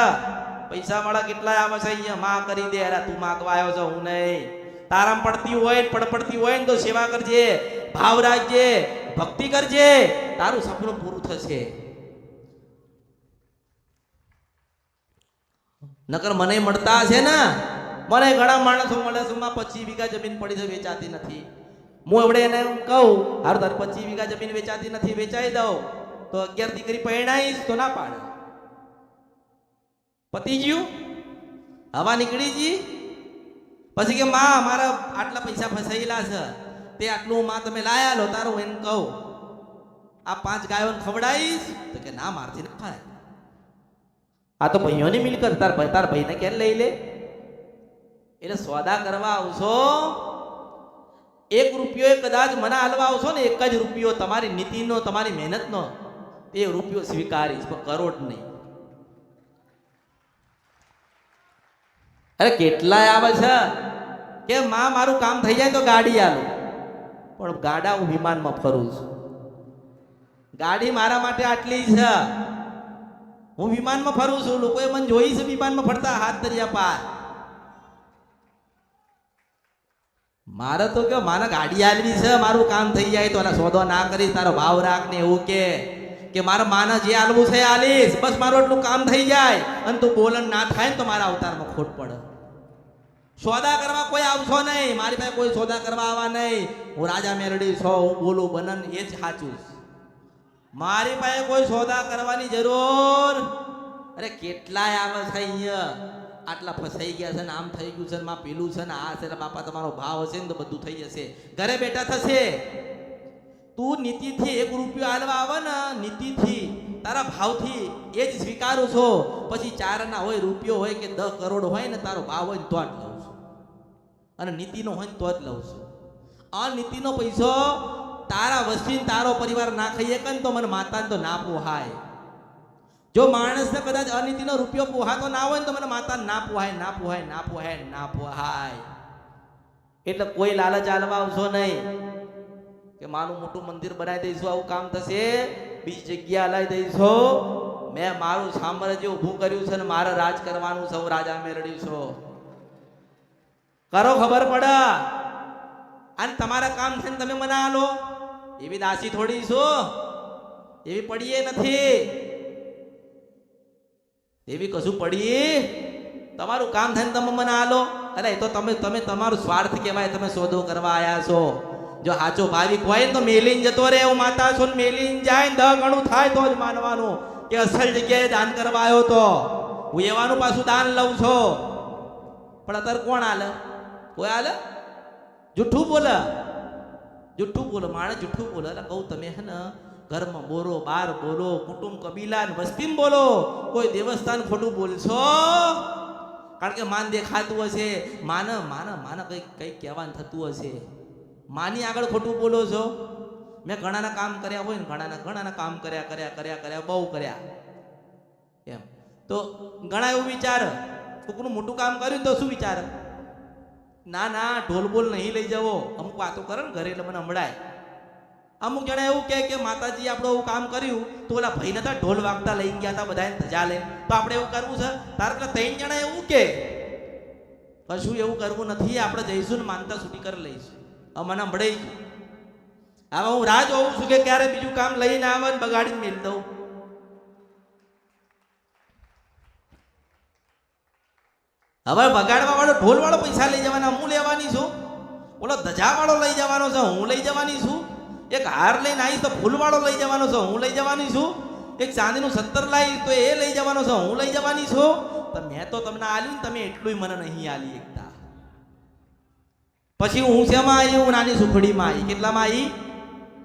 પૈસા વાળા કેટલાય આવે છે. અહીંયા માં કરી દે. અરે તું માગવા આવ્યો છો, હું નહીં. તારામ પડતી હોય પડતી હોય ને તો સેવા કરજે, ભાવ રાખજે, ભક્તિ કરજે, તારું સપનું પૂરું થશે. નકર મને મળતા છે ને, મને ઘણા માણસો મળે છે, 25 વીઘા જમીન પડી છે, વેચાતી નથી. હું એવડે એને કહું હારું તારે 25 વીઘા જમીન વેચાતી નથી, વેચાઈ દઉં તો 11 દીકરી પરણાઈશ તો ના પાડે. પતી ગયું, હવા નીકળી ગઈ. પછી કે માં મારા આટલા પૈસા ફસાયેલા છે, તે આટલું માં તમે લાયા લો. તારું એને કહું આ 5 ગાયોને ખવડાવીશ તો કે ના મારથી ન ખાય. આ તો ભાઈઓની મિલકત, તાર ભાઈને કેમ લઈ લે? એટલે સોદા કરવા આવશો, 1 રૂપિયો કદાચ મને હાલવા આવશો ને, 1 જ રૂપિયો તમારી નીતિનો, તમારી મહેનતનો, તે રૂપિયો સ્વીકારીશ, પણ કરોડ નહીં. અરે કેટલાય આવે છે કે માં મારું કામ થઈ જાય તો ગાડી આલું, પણ ગાડા હું વિમાનમાં ફરું છું. ગાડી મારા માટે આટલી છે, હું વિમાનમાં ફરું છું. લોકોએ મને જોઈ છે વિમાનમાં ફરતા, હાથ દરિયા પાર. મારે તો કે મારે ગાડી આલવી છે, મારું કામ થઈ જાય તો સોદો ના કરીશ, તારો ભાવ રાખ ને એવું કે મારા માના જે આલવું છે આલીશ, બસ મારું એટલું કામ થઈ જાય. અને તું બોલન ના થાય ને તો મારા અવતારમાં ખોટ પડે. સોદા કરવા કોઈ આવશો નહીં, મારી પાસે કોઈ સોદા કરવા આવવા નહીં. હું રાજા મેરડી છો, હું બોલું બનન એ જ સાચું. મારી પાસે કોઈ સોદા કરવાની જરૂર. અરે કેટલાય આવે છે અહીંયા, આટલા ફસાઈ ગયા છે ને, આમ થઈ ગયું છે ને, માં પેલું છે ને, આ છે ને. બાપા તમારો ભાવ હશે ને તો બધું થઈ જશે, ઘરે બેઠા થશે. તું નીતિથી 1 રૂપિયો હાલવા આવે ને, નીતિથી તારા ભાવથી એ જ સ્વીકારું છો. પછી 4 ના હોય, રૂપિયો હોય કે 10 કરોડ હોય ને, તારો ભાવ હોય ને તો જ લઉં છું, અને નીતિનો હોય ને તો જ લઉં છું. આ નીતિનો પૈસો તારા વસ્તી તારો પરિવાર ના ખાઈએ કે તો મને માતાને તો ના પોહાય. જો માણસને કદાચ અનીતિનો રૂપિયો પોહાતો ના હોય ને તો મને માતા ના પોહાય, ના પોહાય, ના પોહાય, ના પોહાય. એટલે કોઈ લાલચ આલવા આવશો નહીં કે મારું મોટું મંદિર બનાવી દઈશું, આવું કામ થશે, બીજી જગ્યા હલાવી દઈશું. મેં મારું સામ્રાજ્ય ઊભું કર્યું છે ને મારે રાજ કરવાનું છે. હું રાજા મેળવી છું, કરો ખબર પડે. અને તમારા કામ છે ને તમે મને આલો, એવી દાસી થોડી છું, એવી પડીએ નથી, એવી કશું પડી. તમારું કામ થાય ને તમે મને આલો. અરે તો તમે તમારું સ્વાર્થ કહેવાય, તમે સોદો કરવા આવ્યા છો. જો સાચો ભાવિક હોય ને તો મેલીને જતો રહે. હું માતા છું, મેલીને જાય 10 ગણું થાય તો જ માનવાનું કે અસલ જગ્યાએ દાન કરવા આવ્યો. તો હું એવાનું પાછું દાન લઉં છું. પણ અત્યારે કોણ હાલે? કોઈ હાલે? જૂઠું બોલે, જૂઠું બોલો, માણસ જૂઠું બોલે. એટલે કહું તમે હે ને ઘરમાં બોલો, બહાર બોલો, કુટુંબ કબીલા ને વસ્તીમાં બોલો, કોઈ દેવસ્થાન ખોટું બોલશો. કારણ કે માન દેખાતું હશે, માને કઈ કહેવાનું થતું હશે, માની આગળ ખોટું બોલો છો. મેં ઘણાના કામ કર્યા હોય ને, ઘણાના કામ કર્યા બહુ કર્યા એમ. તો ઘણા એવું વિચાર, કોકનું મોટું કામ કર્યું તો શું વિચાર? ના ઢોલ બોલ નહીં લઈ જવો. અમુક વાતો કરે ને ઘરે એટલે મને સંભળાય. અમુક જણા એવું કે માતાજી આપણે એવું કામ કર્યું તો ઓલા ભાઈ નતા ઢોલ વાગતા લઈ ગયા હતા બધાને ધજા લઈને, તો આપણે એવું કરવું છે. તારે પેલા 3 જણા એવું કે કશું એવું કરવું નથી, આપણે જઈશું ને માનતા છૂટી કરી લઈશું. મને સંભળાઈ ગયું. હવે હું રાહ જોઉં છું કે ક્યારે બીજું કામ લઈને આવે ને બગાડીને મેળ દઉં. હવે બગાડવા વાળો ઢોલ વાળો પૈસા લઈ જવાના હું લેવાની છું, ઓલો ધજા વાળો લઈ જવાનો છે હું લઈ જવાની છું, એક હાર લઈને આવીશ તો ફૂલ વાળો લઈ જવાનો છે હું લઈ જવાની છું, એક ચાંદીનું 17 લાવી તો એ લઈ જવાનો છે હું લઈ જવાની છું. તો મેં તો તમને આલ્યું ને, તમે એટલું મને નહીં આલી એકતા. પછી હું શેમાં આવી? હું નાની સુખડીમાં આવી. કેટલામાં આવી?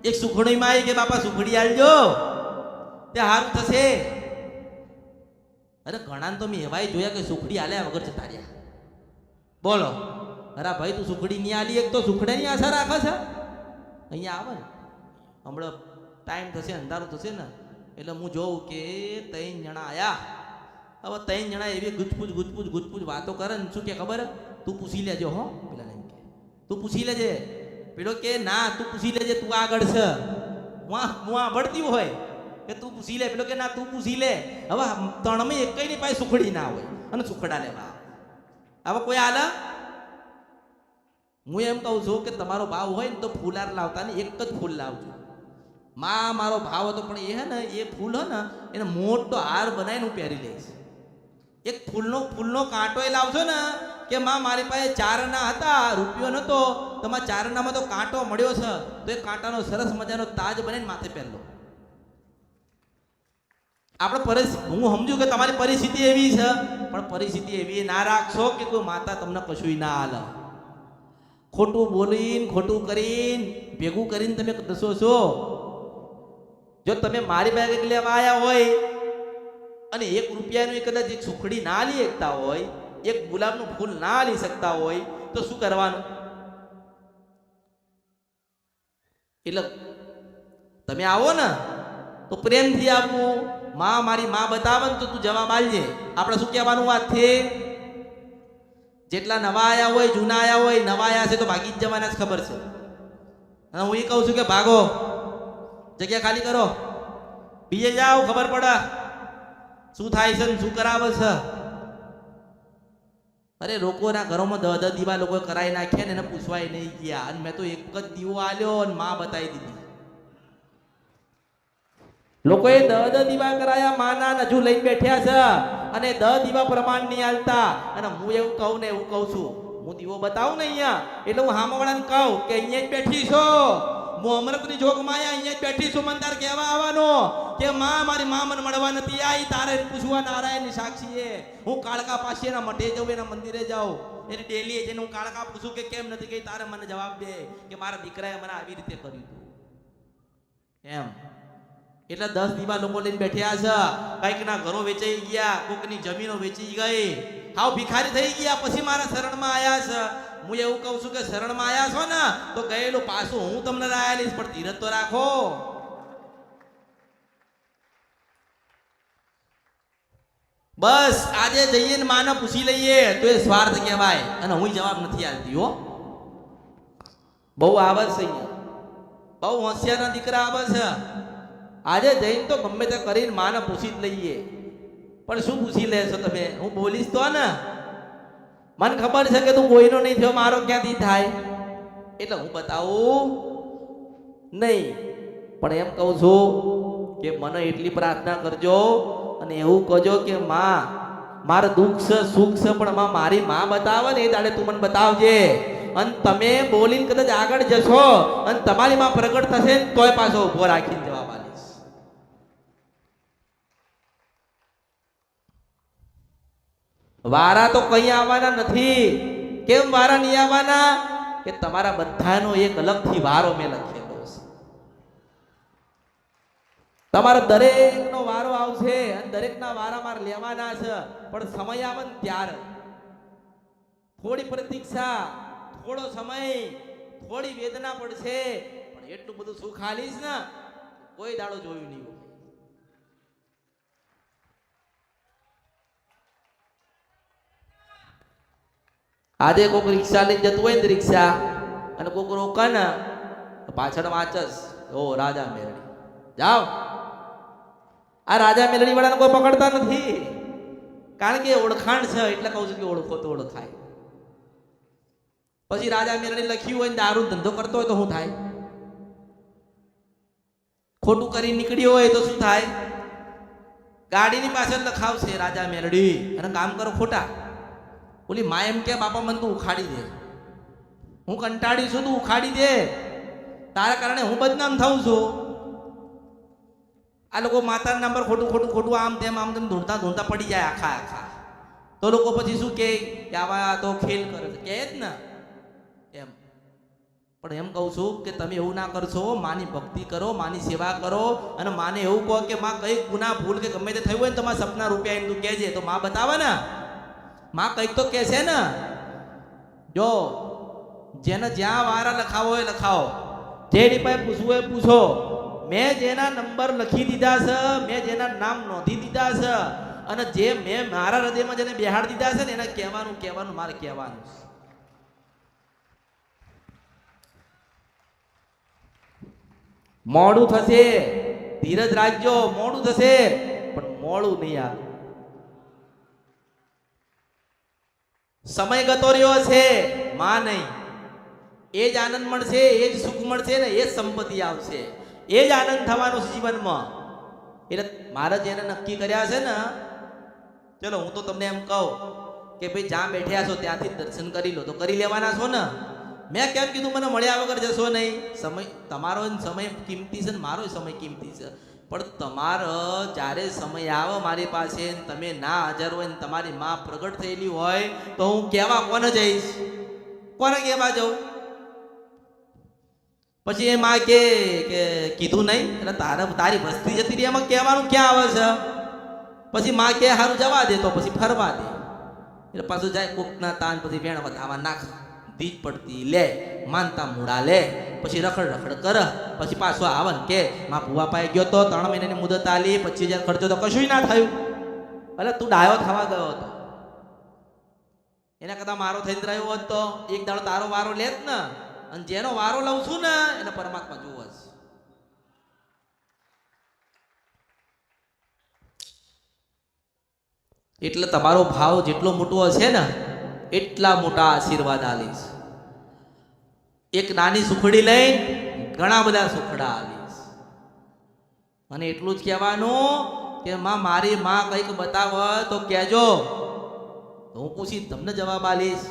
એક સુખડીમાં આવી કે બાપા સુખડી આલજો તે સારું થશે. અરે ઘણાને તો મેં એવાય જોયા કે સુખડી આલ્યા વગર જતા રહ્યા. બોલો, અરે ભાઈ તું સુખડી નહીં આલી એક તો સુખડાની આશા રાખે છે? અહીંયા આવે ને હમણાં ટાઈમ થશે અંધારું થશે ને એટલે હું જોઉં કે 3 જણા આયા. હવે 3 જણા એવી ગુજપૂજ વાતો કરે ને શું કે ખબર, તું પૂછી લેજો હો પેલા એમ કે તું પૂછી લેજે. પેલો કે ના તું પૂછી લેજે, તું આગળ છે. હું આવડતી હોય કે તું પૂછી લે. પેલો કે ના તું પૂછી લે. હવે ત્રણમાં એકની પાસે સુખડી ના હોય અને સુખડા લેવા હવે કોઈ આલે. હું એમ કહું છું કે તમારો ભાવ હોય ને તો ફૂલાર લાવતા ને એક જ ફૂલ લાવજો. મારો ભાવ હતો પણ એ હે ને એ ફૂલ હે ને એને મોટો હાર બનાવીને હું પહેરી લઈશ. એક ફૂલનો કાંટો એ લાવશો ને કે મારી પાસે 4 આના હતા, રૂપિયો નતો, તમારા 4 આનામાં તો કાંટો મળ્યો છે તો એ કાંટાનો સરસ મજાનો તાજ બનાવીને માથે પહેરલો. આપણે હું સમજુ કે તમારી પરિસ્થિતિ એવી છે, પણ પરિસ્થિતિ એવી ના રાખશો કે કોઈ માતા તમને કશું ના હાલે. ખોટું બોલીને ખોટું કરીને ભેગું કરીને તમે દસો છો. જો તમે મારી પાસે લેવા આવ્યા હોય અને 1 રૂપિયાનું કદાચ એક સુખડી ના લઈ શકતા હોય, એક ગુલાબનું ફૂલ ના લઈ શકતા હોય તો શું કરવાનું? એટલે તમે આવો ને તો પ્રેમથી આપવું. મારી માં બતાવે ને તો તું જવાબ આલજે. આપણે શું કહેવાનું વાતથી? જેટલા નવા આયા હોય, જૂના આયા હોય, નવા આયા છે તો ભાગી જ જવાના જ ખબર છે. અને હું એ કહું છું કે ભાગો, જગ્યા ખાલી કરો, બીજે જાઓ, ખબર પડે શું થાય છે ને શું કરાવે છે. અરે લોકોના ઘરોમાં 10 દીવા લોકો કરાવી નાખ્યા ને એને પૂછવાય નહીં ગયા. અને મેં તો એક જ દીવો આલ્યો અને માં બતાવી દીધી. લોકોએ 10 દીવા કરાયા, માના નજુ લઈને બેઠ્યા છે અને 10 દીવા પ્રમાણ નહીં આલતા. અને હું એવું કહું ને એવું કહું છું, હું દીવો બતાવું ને અહીંયા એટલે હું હામવાળાને કહું કે અહીંયા જ બેઠી છો, હું અમૃતની જોગમાં અહીંયા જ બેઠી છું. મને તાર કહેવા આવવાનો કે મારી માં મને મળવા નથી આવી, તારે પૂછવા નારાયણની સાક્ષીએ. હું કાળકા પાસે એના મઠે જાઉં, એના મંદિરે જાઉં, એની ડેલી જઈને હું કાળકા પૂછું કે કેમ નથી ગઈ, તારે મને જવાબ દે કે મારા દીકરાએ મને આવી રીતે કર્યું હતું એમ. એટલે 10 દીવા લોકો લઈને બેઠ્યા છે. કઈક ના ઘરો વેચાઈ ગયા, કોકની જમીનો વેચી ગઈ, હાવ ભિખારી થઈ ગયા, પછી મારા શરણમાં આયા છે. હું એવું કહું છું કે શરણમાં આયા છો ને તો ગયેલું પાછું હું તમને લાયા લઈશ, પણ ધીરજ તો રાખો. બસ આજે જઈએ ને માને પૂછી લઈએ તો એ સ્વાર્થ કહેવાય. અને હું જવાબ નથી આલતી હો. બહુ આવે છે અહીંયા, બહુ હોશિયારના દીકરા આવે છે. આજે જઈને તો ગમે તે કરીને માને પૂછી જ લઈએ. પણ શું પૂછી લેશો તમે? હું બોલીશ તો ને, મને ખબર છે કે તું કોઈનો નહીં થયો, મારો ક્યાંથી થાય, એટલે હું બતાવું નહીં. પણ એમ કહું છું કે મને એટલી પ્રાર્થના કરજો અને એવું કહેજો કે મારે દુઃખ છે સુખ છે પણ મારી માં બતાવે ને એ દાડે તું મને બતાવજે. અને તમે બોલીને કદાચ આગળ જશો અને તમારી માં પ્રગટ થશે ને તોય પાછો ઉભો રાખીને જવાબ આલીશ. વારા તો કઈ આવવાના નથી. કેમ વારા નહીં આવવાના? કે તમારા બધાનો એક અલગથી વારો મેં લખેલો છે. તમારા દરેકનો વારો આવશે અને દરેકના વારા મારે લેવાના છે. પણ સમય આવે ને ત્યારે થોડી પ્રતીક્ષા, થોડો સમય, થોડી વેદના પડશે, પણ એટલું બધું સુખ આલીશ ને કોઈ દાડો જોયું નહીં. આજે કોઈક રિક્ષા લઈને જતું હોય ને રિક્ષા અને કોઈક રોકા ને પાછળ વાંચસ ઓ રાજા મેલડી જાઓ. આ રાજા મેલડી વાળાને કોઈ પકડતા નથી, કારણ કે ઓળખાણ છે એટલે કહું છું કે ઓળખો તો ઓળખાય. પછી રાજા મેલડી લખ્યું હોય ને દારૂ ધંધો કરતો હોય તો શું થાય? ખોટું કરી નીકળ્યો હોય તો શું થાય? ગાડીની પાછળ લખાવશે રાજા મેલડી અને કામ કરો ખોટા. ઓલી મા એમ કે બાપા મને તું ઉખાડી દે, હું કંટાળી છું, તું ઉખાડી દે, તારા કારણે હું બદનામ થાઉં છું. આ લોકો માતાના નામ પર ખોટું ખોટું ખોટું આમ તેમ ધૂળતા પડી જાય આખા. તો લોકો પછી શું કે આવા તો ખેલ કરે છે, કહે જ ને એમ. પણ એમ કહું છું કે તમે એવું ના કરશો, માની ભક્તિ કરો, માની સેવા કરો અને માને એવું કહો કે માં કઈ ગુના ભૂલ કે ગમે તે થયું હોય ને તમારા સપના રૂપિયા એમ તું કહેજે, તો માં બતાવે ને. માં કંઈક તો કહેશે ને. જો જેને જ્યાં વારા લખાવો હોય લખાવો, જેની પાસે પૂછવું એ પૂછો. મેં જેના નંબર લખી દીધા છે, મેં જેના નામ નોંધી દીધા છે, અને જે મેં મારા હૃદયમાં જેને બેહાડ દીધા છે ને એને કહેવાનું મારે કહેવાનું. મોડું થશે, ધીરજ રાખજો, મોડું થશે પણ મોડું નહીં આવે. સમય ગતો રહ્યો છે, માં નહીં. એ જ આનંદ મળશે, એ જ સુખ મળશે ને એ જ સંપત્તિ આવશે, એ જ આનંદ થવાનો છે જીવનમાં. એટલે મારે જેને નક્કી કર્યા છે ને, ચલો હું તો તમને એમ કહું કે ભાઈ જ્યાં બેઠ્યા છો ત્યાંથી દર્શન કરી લો, તો કરી લેવાના છો ને. મેં કેમ કીધું મને મળ્યા વગર જશો નહીં? સમય તમારો સમય કિંમતી છે ને મારો સમય કિંમતી છે, પણ તમારો જ્યારે સમય આવે મારી પાસે, તમે ના હાજર હોય ને તમારી માં પ્રગટ થયેલી હોય તો હું કહેવા કોને જઈશ? કોને કહેવા જાઉં? પછી એ માં કે કીધું નહીં એટલે તારી વસ્તી જતી રહી, એમાં કહેવાનું ક્યાં આવે છે? પછી માં કે સારું જવા દે, તો પછી ફરવા દે. એટલે પાછું જાય કોકના તાન, પછી વેણ વધાવા નાખ, દીજ પડતી લે, માનતા મૂળા લે, પછી રખડ કર, પછી પાછો આવે ને કે માં ભુવા પાઈ ગયો તો 3 મહિનાની મુદત આલી, 25,000 ખર્ચો તો કશું ના થયું. એટલે તું ડાયો થવા ગયો હતો. એના કરતા મારો થઈને રહ્યો હોત તો એક દાડો તારો વારો લે જ ને. અને જેનો વારો લઉં છું ને એને પરમાત્મા જુઓ છે. એટલે તમારો ભાવ જેટલો મોટો હશે ને એટલા મોટા આશીર્વાદ આલીશ. એક નાની સુખડી લઈ ઘણા બધા સુખડા આલીશ. અને એટલું જ કહેવાનું કે માં મારી માં કંઈક બતાવે તો કહેજો, હું પૂછી તમને જવાબ આલીશ.